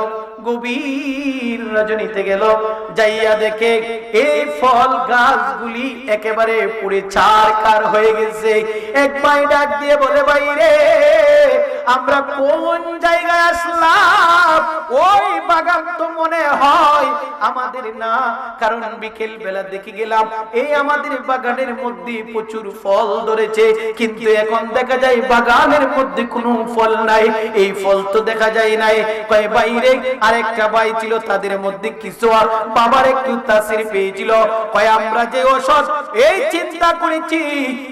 গভীর রজনীতে গেল, যাইয়া দেখে এই ফল গাছগুলি একেবারে পুড়ে ছারখার হয়ে গেছে। এক ভাই ডাক দিয়ে বলে, ভাই রে আমরা কোন জায়গায় আসলাম? ওই বাগান তো মনে হয় আমাদের না, কারণ বিকেল বেলা দেখে গেলাম এই আমাদের বাগানের মধ্যে প্রচুর ফল ধরেছে, কিন্তু এখন দেখা যায় বাগানের মধ্যে কোনো ফল নাই, এই ফল তো দেখা যায় নাই। কয় বাইরে আরেকটা ভাই ছিল, তাদের মধ্যে কিছু বাবার একটু তাসির পেয়েছিল, কয় আমরা যে অসৎ এই চিন্তা করেছি,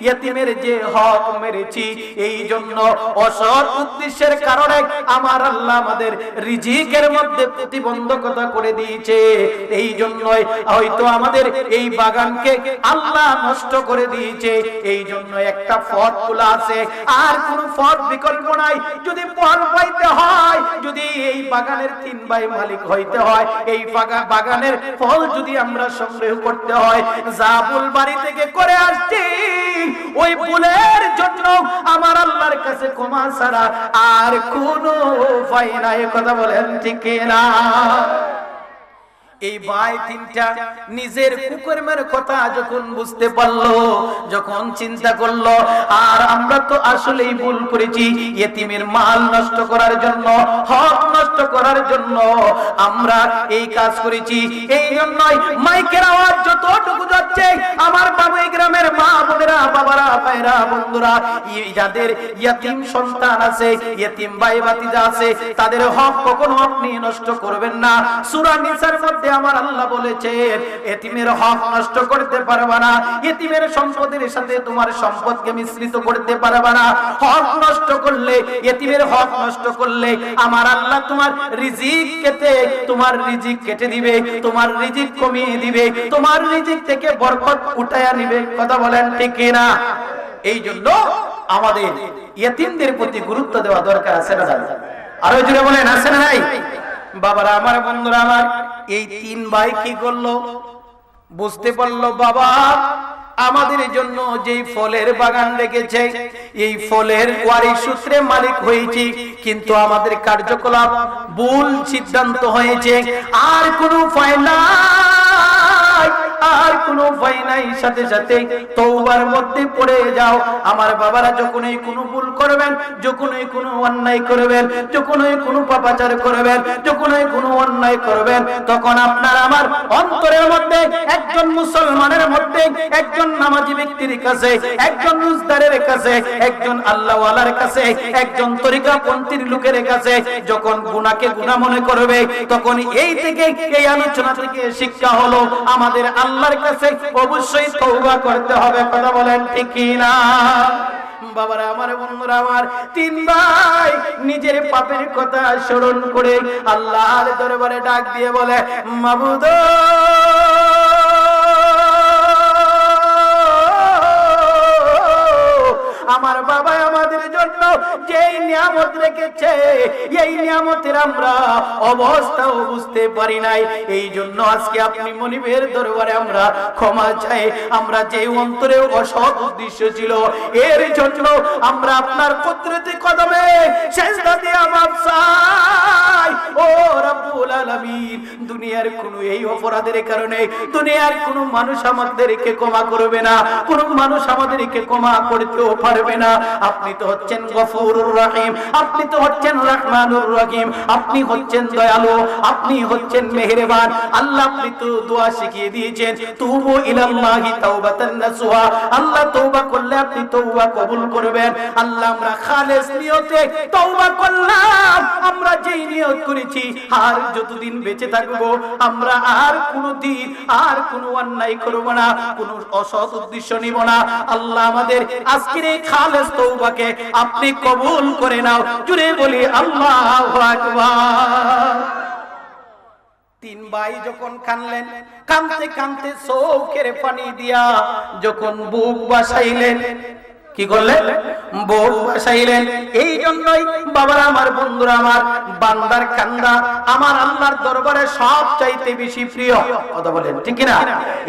ইয়েতিমের যে হক মেরেছি, এই জন্য অসৎ উদ্দেশ্যের কারণে আমার আল্লাহ আমাদের রিজিকের মধ্যে প্রতিবন্ধকতা করে দিয়েছে, এই জন্যই হয়তো আমাদের এই বাগানকে আল্লাহ নষ্ট করে দিয়েছে। এই জন্য একটা পথ খোলা আছে, আর কোন পথ বিকল্প নাই। যদি ফল পাইতে হয়, যদি এই বাগানের তিন ভাই মালিক হইতে হয়, এই বাগানের ফল যদি আমরা সংগ্রহ করতে হয়, যা ভুল বাড়ি থেকে করে আসছি ওই ভুলের জন্য আমার আল্লাহর কাছে ক্ষমা ছাড়া আর কোনো উপায় নাই। কথা বলেন ঠিক না? এই ভাই তিনটা নিজের কুকর্মের কথা যখন বুঝতে পারলো, যখন চিন্তা করলো, আর আমরা তো আসলেই ভুল করেছি, ইয়েতিমের মাল নষ্ট করার জন্য, হক নষ্ট করার জন্য আমরা এই কাজ করেছি। এই জন্যই মাইকের আওয়াজ যতটুকু যাচ্ছে আমার বাবু গ্রামের মা বোনেরা, বাবারা, ভাইরা, বন্ধুরা, যাদের ইয়েতিম সন্তান আছে, ইয়েতিম ভাই ভাতিজা আছে, তাদের হক কখনো আপনি নষ্ট করবেন না। সূরা নিসার মধ্যে আমার আল্লাহ বলেছেন এতিমের হক নষ্ট করতে পারবে না, এতিমের সম্পদের সাথে তোমার সম্পদকে মিশ্রিত করতে পারবে না। হক নষ্ট করলে, এতিমের হক নষ্ট করলে আমার আল্লাহ তোমার রিজিক কেটে দিবে, তোমার রিজিক কমিয়ে দিবে, তোমার রিজিক থেকে বরকত উঠায়া নিবে। কথা বলেন ঠিক কিনা? এই জন্য আমাদের ইয়েতিমদের প্রতি গুরুত্ব দেওয়া দরকার আছে না? আরো জোরে বলেন, আছে না নাই? বাবারা আমার, বন্ধুরা আমার, এই তিন ভাই কি করলো? বুঝতে পারলো বাবা আমাদের জন্য যেই ফলের বাগান রেখেছে, এই ফলের ওয়ারিশ সূত্রে মালিক হয়েছি, কিন্তু আমাদের কার্যকলাপ ভুল সিদ্ধান্ত হয়েছে, আর কোনো উপায় নাই। আর কোনো উপায় নাই, সাথে সাথে তওবার মধ্যে পড়ে যাও। আমার বাবারা, যখনই কোনো ভুল করবেন, যখনই কোনো অন্যায় করবেন, যখনই কোনো পাপাচার করবেন, যখনই কোনো অন্যায় করবেন, তখন আপনার আমার অন্তরের মধ্যে একজন মুসলমানের মধ্যে, একজন নামাজি ব্যক্তির কাছে, একজন রোজদারের কাছে, একজন আল্লাহওয়ালার কাছে, একজন তরিকাপন্থীর লোকের কাছে যখন গুনাহকে গুনাহ মনে করবে, তখন এই থেকে, এই আলোচনা থেকে শিক্ষা হলো আমাদের আল্লাহর কাছে অবশ্যই তওবা করতে হবে। কথা বলেন ঠিক কি না? বাবারা আমার, বন্ধুরা আমার, তিন ভাই নিজের পাপের কথা স্মরণ করে আল্লাহর দরবারে ডাক দিয়ে বলে, মাবুদ, আমার বাবা আমাদের জন্য যেই নিয়ামত রেখেছে, এই নিয়ামতের আমরা অবস্থাও বুঝতে পারি নাই। এই জন্য আজকে আপনি মনিবের দরবারে আমরা ক্ষমা চাই। আমরা যে অন্তরে অসৎ উদ্দেশ্য ছিল, এর জন্য আমরা আপনার কুদরতি কদমে সেজদা দিয়ে মাফ চাই। ও রব্বুল আলামিন, দুনিয়ার কোনো এই অপরাধের কারণে দুনিয়ার কোনো মানুষ আমাদেরকে ক্ষমা করবে না, কোনো মানুষ আমাদেরকে ক্ষমা করতেও পারবে না। আপনি তো হচ্ছেন গফুরুর রহিম, আপনি তো হচ্ছেন রহমানুর রহিম, আপনি হচ্ছেন দয়ালু, আপনি হচ্ছেন মেহেরবান। আল্লাহ, আপনি তো দোয়া শিখিয়ে দিয়েছেন, তুবু ইলাল্লাহি তাওবাতান নাসুহা। আল্লাহ, তওবা করলে আপনি তওবা কবুল করবেন। আল্লাহ, আমরা খালেস নিয়তে তওবা করলাম। আমরা যেই নিয়ত করেছি, আর যতদিন বেঁচে থাকবো আমরা আর কোনোদিন আর কোনো অন্যায় করব না, কোনো অসৎ উদ্দেশ্য নিব না। আল্লাহ, আমাদের আজকের এই খালেস তওবাকে আপনি কবুল করে নাও। জুড়ে বলি আল্লাহু আকবার। তিন ভাই যখন কানলেন, কানতে কানতে চোখের পানি দিয়া যখন বুক বাসাইলেন, কি করলেন? বুক বাসাইলেন। এই জন্যই বাবারা আমার, বন্ধুরা আমার, বান্দার কান্না আমার আল্লাহর দরবারে সব চাইতে বেশি প্রিয়। কথা বলেন ঠিক না?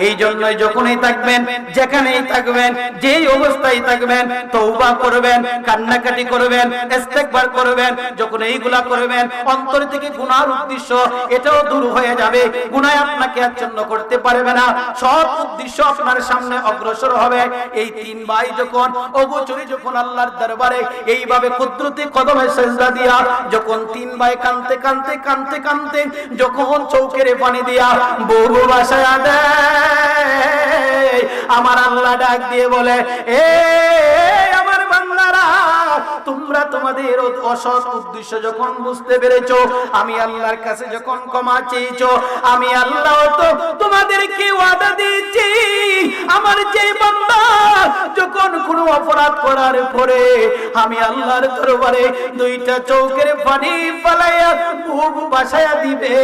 এই জন্যই যখনই থাকবেন, যেখানেই থাকবেন, যেই অবস্থায় থাকবেন, তওবা করবেন, কান্নাকাটি করবেন, ইস্তেগফার করবেন। যখন এইগুলা করবেন, অন্তর থেকে গুনাহর উদ্দেশ্য এটাও দূর হয়ে যাবে। গুনাহ আপনাকে আচ্ছন্ন করতে পারবে না, সৎ উদ্দেশ্য আপনার সামনে অগ্রসর হবে। এই তিন ভাই যখন অগোচরে যখন আল্লাহর দরবারে এইভাবে কুদরতি কদমে সেজদা দিয়া যখন তিন ভাই কাঁদতে কাঁদতে কাঁদতে কাঁদতে যখন চৌকের পানি দিয়া বহু ভাষায় দেয়, আমার আল্লাহ ডাক দিয়ে বলে, এ আমার বান্দারা, তোমরা তোমাদের অসৎ উদ্দেশ্য যখন বুঝতে পেরেছো, আমি আল্লাহর কাছে যখন ক্ষমা চেয়েছো, আমি আল্লাহ তো তোমাদেরকে ওয়াদা দিয়েছি, আমার যে বান্দা যখন কোনো অপরাধ করার পরে আমি আল্লাহর দরবারে দুইটা চৌকের পানি ফালাইয়া বুক বাসায়া দিবে,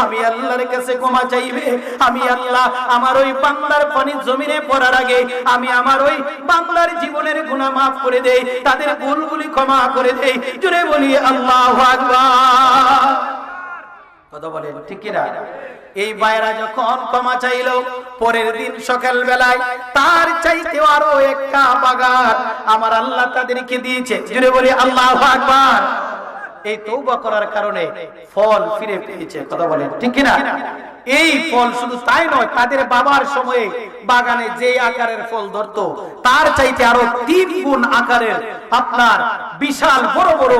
আমি আল্লাহর কাছে ক্ষমা চাইবে, আমি আল্লাহ আমার ওই বান্দার পানি জমিনে পড়ার আগে আমি আমার ওই বান্দার জীবনের গুনাহ মাফ করে দেই, তাদের ভুলগুলি ক্ষমা করে দেই। জোরে বলি আল্লাহু আকবার। কথা বলেন ঠিক কি না? এই ভাইরা যখন ক্ষমা চাইল, পরের দিন সকাল বেলায় তার চাইতে আরো একটা বাগান আমার আল্লাহ তাদেরকে দিয়েছে। জোরে বলি আল্লাহু আকবার। এই তওবা করার কারণে ফল ফিরে পেয়েছে। কথা বলেন ঠিক কি না? এই ফল শুধু তাই নয়, তাদের বাবার সময়ে বাগানে যে আকারের ফল ধরতো, তার চাইতে আরো 3 গুণ আকারের আপনার বিশাল বড় বড়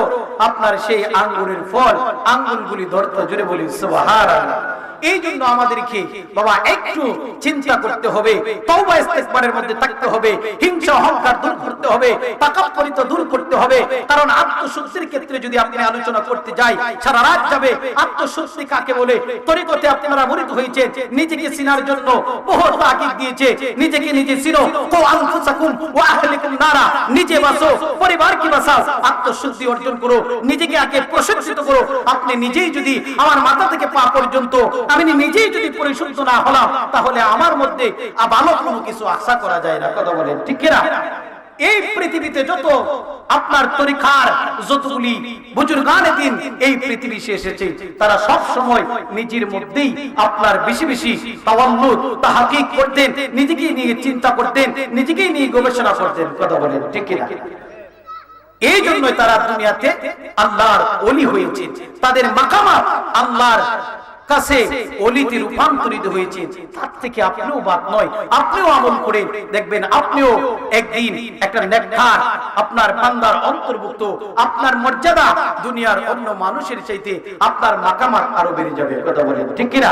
আপনার সেই আঙ্গুরের ফল, আঙ্গুরগুলি ধরতো। জোরে বলি সুবহানাল্লাহ। এই জন্য আমাদেরকে বাবা একটু চিন্তা করতে হবে, তওবা ইস্তেগফারের মধ্যে থাকতে হবে, হিংসা অহংকার দূর করতে হবে, তাকাব্বুরিত দূর করতে হবে। কারণ আত্মশুদ্ধির ক্ষেত্রে যদি আপনি আলোচনা করতে যাই, সারা রাত যাবে। আত্মশুদ্ধি কাকে বলে? তরিকতে আপনারা মুরিদ হয়েছেন, নিজেকে চিনার জন্য বহুত তাকিদ দিয়েছে, নিজেকে নিজে চিনো, কো আনফুসাকুম ওয়া আহলিকুম নারা, নিজে বাঁচো, পরিবারকে বাঁচাও, আত্মশুদ্ধি অর্জন করো, নিজেকে আগে প্রশংসিত করো। আপনি নিজেই যদি আমার মাথা থেকে পা পর্যন্ত আমি নিজেই যদি পরিশুদ্ধ না হলাম, তাহলে আমার মধ্যে ভালো কোনো কিছু আশা করা যায় না। কথা বলেন ঠিক কি না? এই পৃথিবীতে যত আপনার তরিকার যতগুলি বুজুর্গানে দিন এই পৃথিবী এসেছে, তারা সব সময় নিজের মধ্যেই আপনার বেশি বেশি তাওয়াল্লুদ তাহকিক করতেন, নিজেকে নিয়ে চিন্তা করতেন, নিজেকে নিয়ে গবেষণা করতেন। কথা বলেন ঠিক কি না? এই জন্যই তারা দুনিয়াতে আল্লাহর ওলি হয়েছে, তাদের মাকামাত আল্লাহর কাছে অলিতে রূপান্তরিত হয়েছে, তার থেকে আপনিও বাদ নয়। আপনিও আমল করে দেখবেন, আপনিও একদিন একটা নেককার আপনার বান্দার অন্তর্ভুক্ত, আপনার মর্যাদা দুনিয়ার অন্য মানুষের চাইতে আপনার মাকামাত আরো বেড়ে যাবে। কথা বলেন ঠিক কিনা?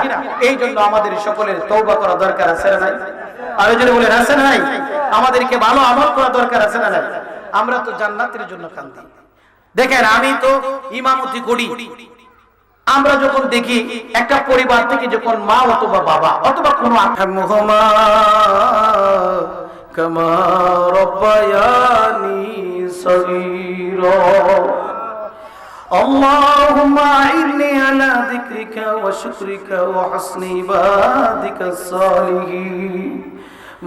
এই জন্য আমাদের সকলের তওবা করা দরকার আছে না নাই? আরো জোরে বলেন আছে না নাই? আমাদেরকে ভালো আমল করা দরকার আছে না নাই? আমরা তো জান্নাতের জন্য কান্দি। দেখেন, আমি তো ইমামতি করি, আমরা যখন দেখি একটা পরিবার থেকে যখন মা অথবা বাবা অথবা কোনো আত্মীয়মা কামা রব্বায়ানি সগীরা আল্লাহুম্মা আইন্নি আলা যিকরিকা ওয়া শুকরিকা ওয়া হুসনি ইবাদিকাস সালিহিন।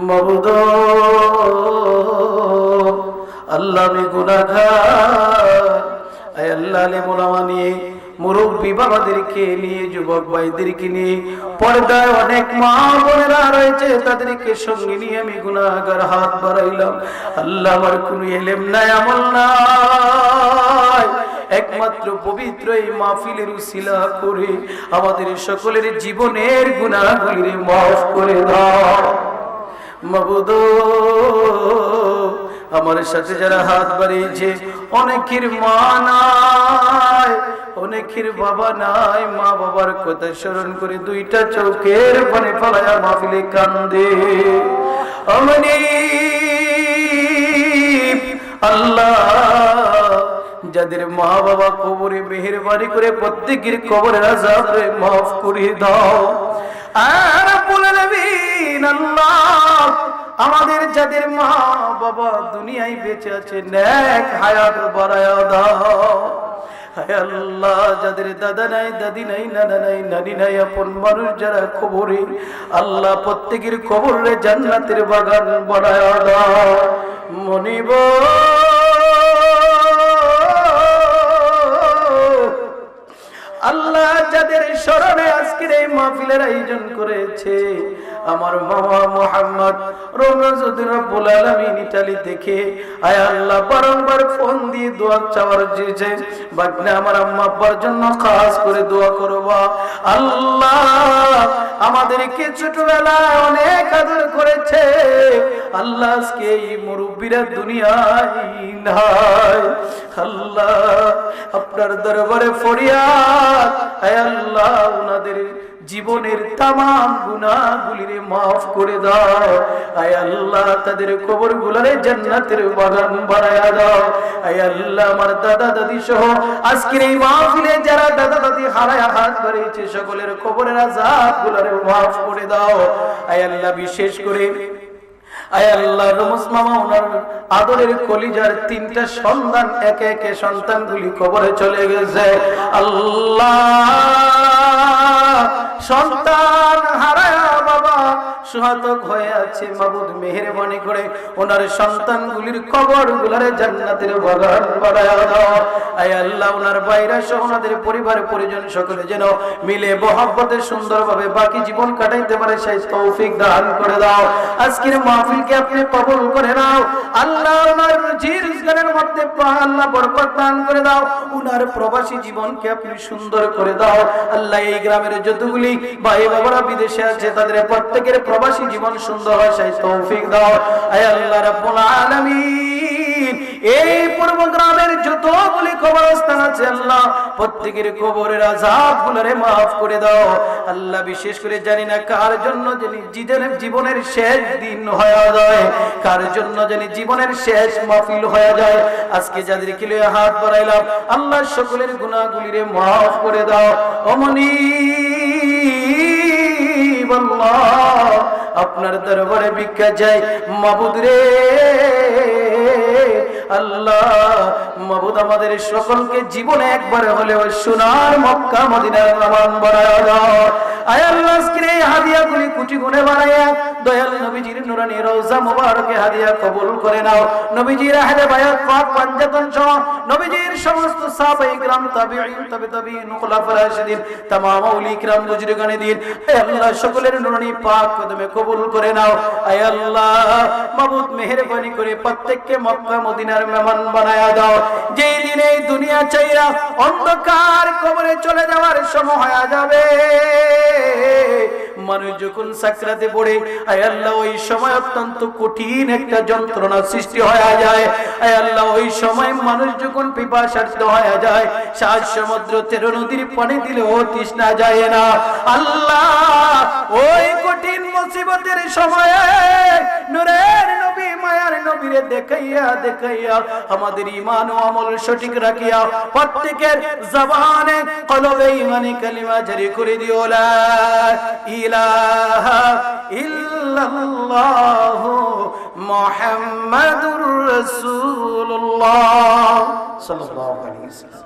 মাবুদ, আল্লাহ আমি গুনাহগার, আয় আল্লাহ লে মোলামা নিয়ে, মুরব্বী বাবাদেরকে নিয়ে, যুবক ভাইদেরকে নিয়ে, পর্দায় অনেক মা বোনেরা রয়েছে, তাদেরকে সঙ্গে নিয়ে আমি গুনাহগার হাত বাড়াইলাম। আল্লাহ আমার কোনো ইলম নাই, আমল নাই, একমাত্র পবিত্র এই মাহফিলের উসিলা করে আমাদের সকলের জীবনের গুনাহগুলি মাফ করে দাও। মাবুদ, আমার সাথে যারা হাত বাড়িয়েছে, অনেকের মা নাই, অনেকের বাবা নাই, মা বাবার কথা স্মরণ করে দুইটা চোখের পানি ফেলায়া মাহফিলে কান্দে। অমনি আল্লাহ, যাদের মা বাবা কবরে, মেহেরবানি করে প্রত্যেকের কবরের আযাবকে মাফ করে দাও। আর বলেন আল্লাহ, আমাদের যাদের মা বাবা দুনিয়ায় বেঁচে আছে, নেক হায়াত বাড়ায়া দাও। হায় আল্লাহ, যাদের দাদা নাই, দাদি নাই, নানা নাই, নানি নাই, আপন মানুষ যারা কবরে, আল্লাহ প্রত্যেকের কবরে জান্নাতের বাগান বাড়ায়া দাও। মনিব, আল্লাহ যাদের স্মরণে আজকের এই মাহফিলের আয়োজন করেছে, আমার মামা মুহাম্মদ রমজানুদ্দিন রব্বুল আলামিন ইতালি থেকে, আয় আল্লাহ বারংবার ফোন দিয়ে দোয়া চাওয়ার চেয়েছে, বাগনা আমার আম্মা আব্বার জন্য খাস করে দোয়া করবা। আল্লাহ আমাদেরকে ছোটবেলায় অনেক আদর করেছে, আল্লাহ আজকে এই মুরব্বীরা দুনিয়ায় নাই। আল্লাহ আপনার দরবারে ফরিয়াদ, আয় আল্লাহ ওনাদের জীবনের তামাম গুনাহগুলিরে মাফ করে দাও। আয় আল্লাহ তাদের কবরগুলোরে জান্নাতের বাগান বানায়া দাও। আয় আল্লাহ আমার দাদা দাদি সহ আজকের এই মাহফিলে যারা দাদা দাদি হারায়া হাত বাড়িয়েছে, সকলের কবরের আযাবগুলোরে মাফ করে দাও। আয় আল্লাহ বিশেষ করে আয় আল্লাহ রমস মামা ওনার আদরের কলিজার তিনটা সন্তান, একে একে সন্তানগুলি কবরে চলে গেছে। আল্লাহ সন্তান হারায়া বাবা সুহাতক হয়ে আছে, মাবুদ মেহেরবানি করে ওনার সন্তানগুলির কবরগুলোরে জান্নাতের বাগান বানায়া দাও। আয় আল্লাহ ওনার বাইরা সহ ওনাদের পরিবার পরিজন সকলে যেন মিলে মহব্বতে সুন্দরভাবে বাকি জীবন কাটাইতে পারে, সেই তৌফিক দান করে দাও। আজকের মাহফিলকে আপনি কবুল করে নাও। আল্লাহ ওনার রিজকের মধ্যে আল্লাহ বরকত দান করে দাও। ওনার প্রবাসী জীবনকে আপনি সুন্দর করে দাও। আল্লাহ এই গ্রামের যতগুলি ভাই বাবারা বিদেশে আছে, তাদের প্রত্যেকের প্রবাসী জীবন সুন্দর হয়, সেই তৌফিক দাও। আয় আল্লাহ রাব্বুল আলামিন এই পূর্ব গ্রামের যতগুলি কবরস্থান আছে, আল্লাহ প্রত্যেকের কবরের আযাবগুলোরে maaf করে দাও। আল্লাহ বিশেষ করে জানি না কার জন্য জানি জীবনের শেষ দিন হয়ে যায়, কার জন্য জানি জীবনের শেষ মাহফিল হয়ে যায়। আজকে যাদেরকে লয়ে হাত বাড়াইলাম, আল্লাহ সকলের গুনাহগুলিরে maaf করে দাও। অমনি আল্লাহ আপনার দরবারে ভিক্ষা চাই মাবুদ রে। আল্লাহ মাবুদ আমাদের সকলকে জীবনে একবার হলেও সোনার মক্কা মদিনার নামান বানায়া দাও। আয় আল্লাহ আজকের এই হাদিয়াগুলি কোটি গুণে বাড়াইয়া দয়াল নবীজির নূরানী রওজা মুবারকে হাদিয়া কবুল করে নাও। নবীজির আহলে বায়াত পাক পাঞ্জাতন সহ নবীজির সমস্ত সাহাবায়ে কিরাম তাবিঈন তাবিঈন খুলাফায়ে রাশিদিন तमाम ওলি কিরাম বুজুর্গানে দিন আয় আল্লাহ সকলের নূরানী পাক কদমে কবুল করে নাও। আয় আল্লাহ মাবুদ মেহেরবানি করে প্রত্যেককে মক্কা মদিনার মেহমান বানায়া দাও। যেই দিন এই দুনিয়া চাইরা অন্ধকার কবরে চলে যাওয়ার সময় হয়ে যাবে, মানুষ যখন সাকরাতে পড়ে আয় আল্লাহ ওই সময় অত্যন্ত কঠিন একটা যন্ত্রণা সৃষ্টি হয়ে যায়। আয় আল্লাহ ওই সময় মানুষ যখন পিপাসার্ত হয়ে যায়, সাত সমুদ্র 13 নদীর পানি দিলেও তৃষ্ণা যায় না। আল্লাহ ওই কঠিন মুসিবতের সময়ে নূরের নবী মায়ার নবীরে দেখাইয়া দেখাইয়া আমাদের ঈমান ও আমল সঠিক রাখিয়া প্রত্যেকের জবানে কলবে ঈমানি কালিমা জারি করে দিও লা ইলাহা ইল্লাল্লাহ মুহাম্মাদুর রাসূলুল্লাহ সাল্লাল্লাহু আলাইহি ওয়াসাল্লাম।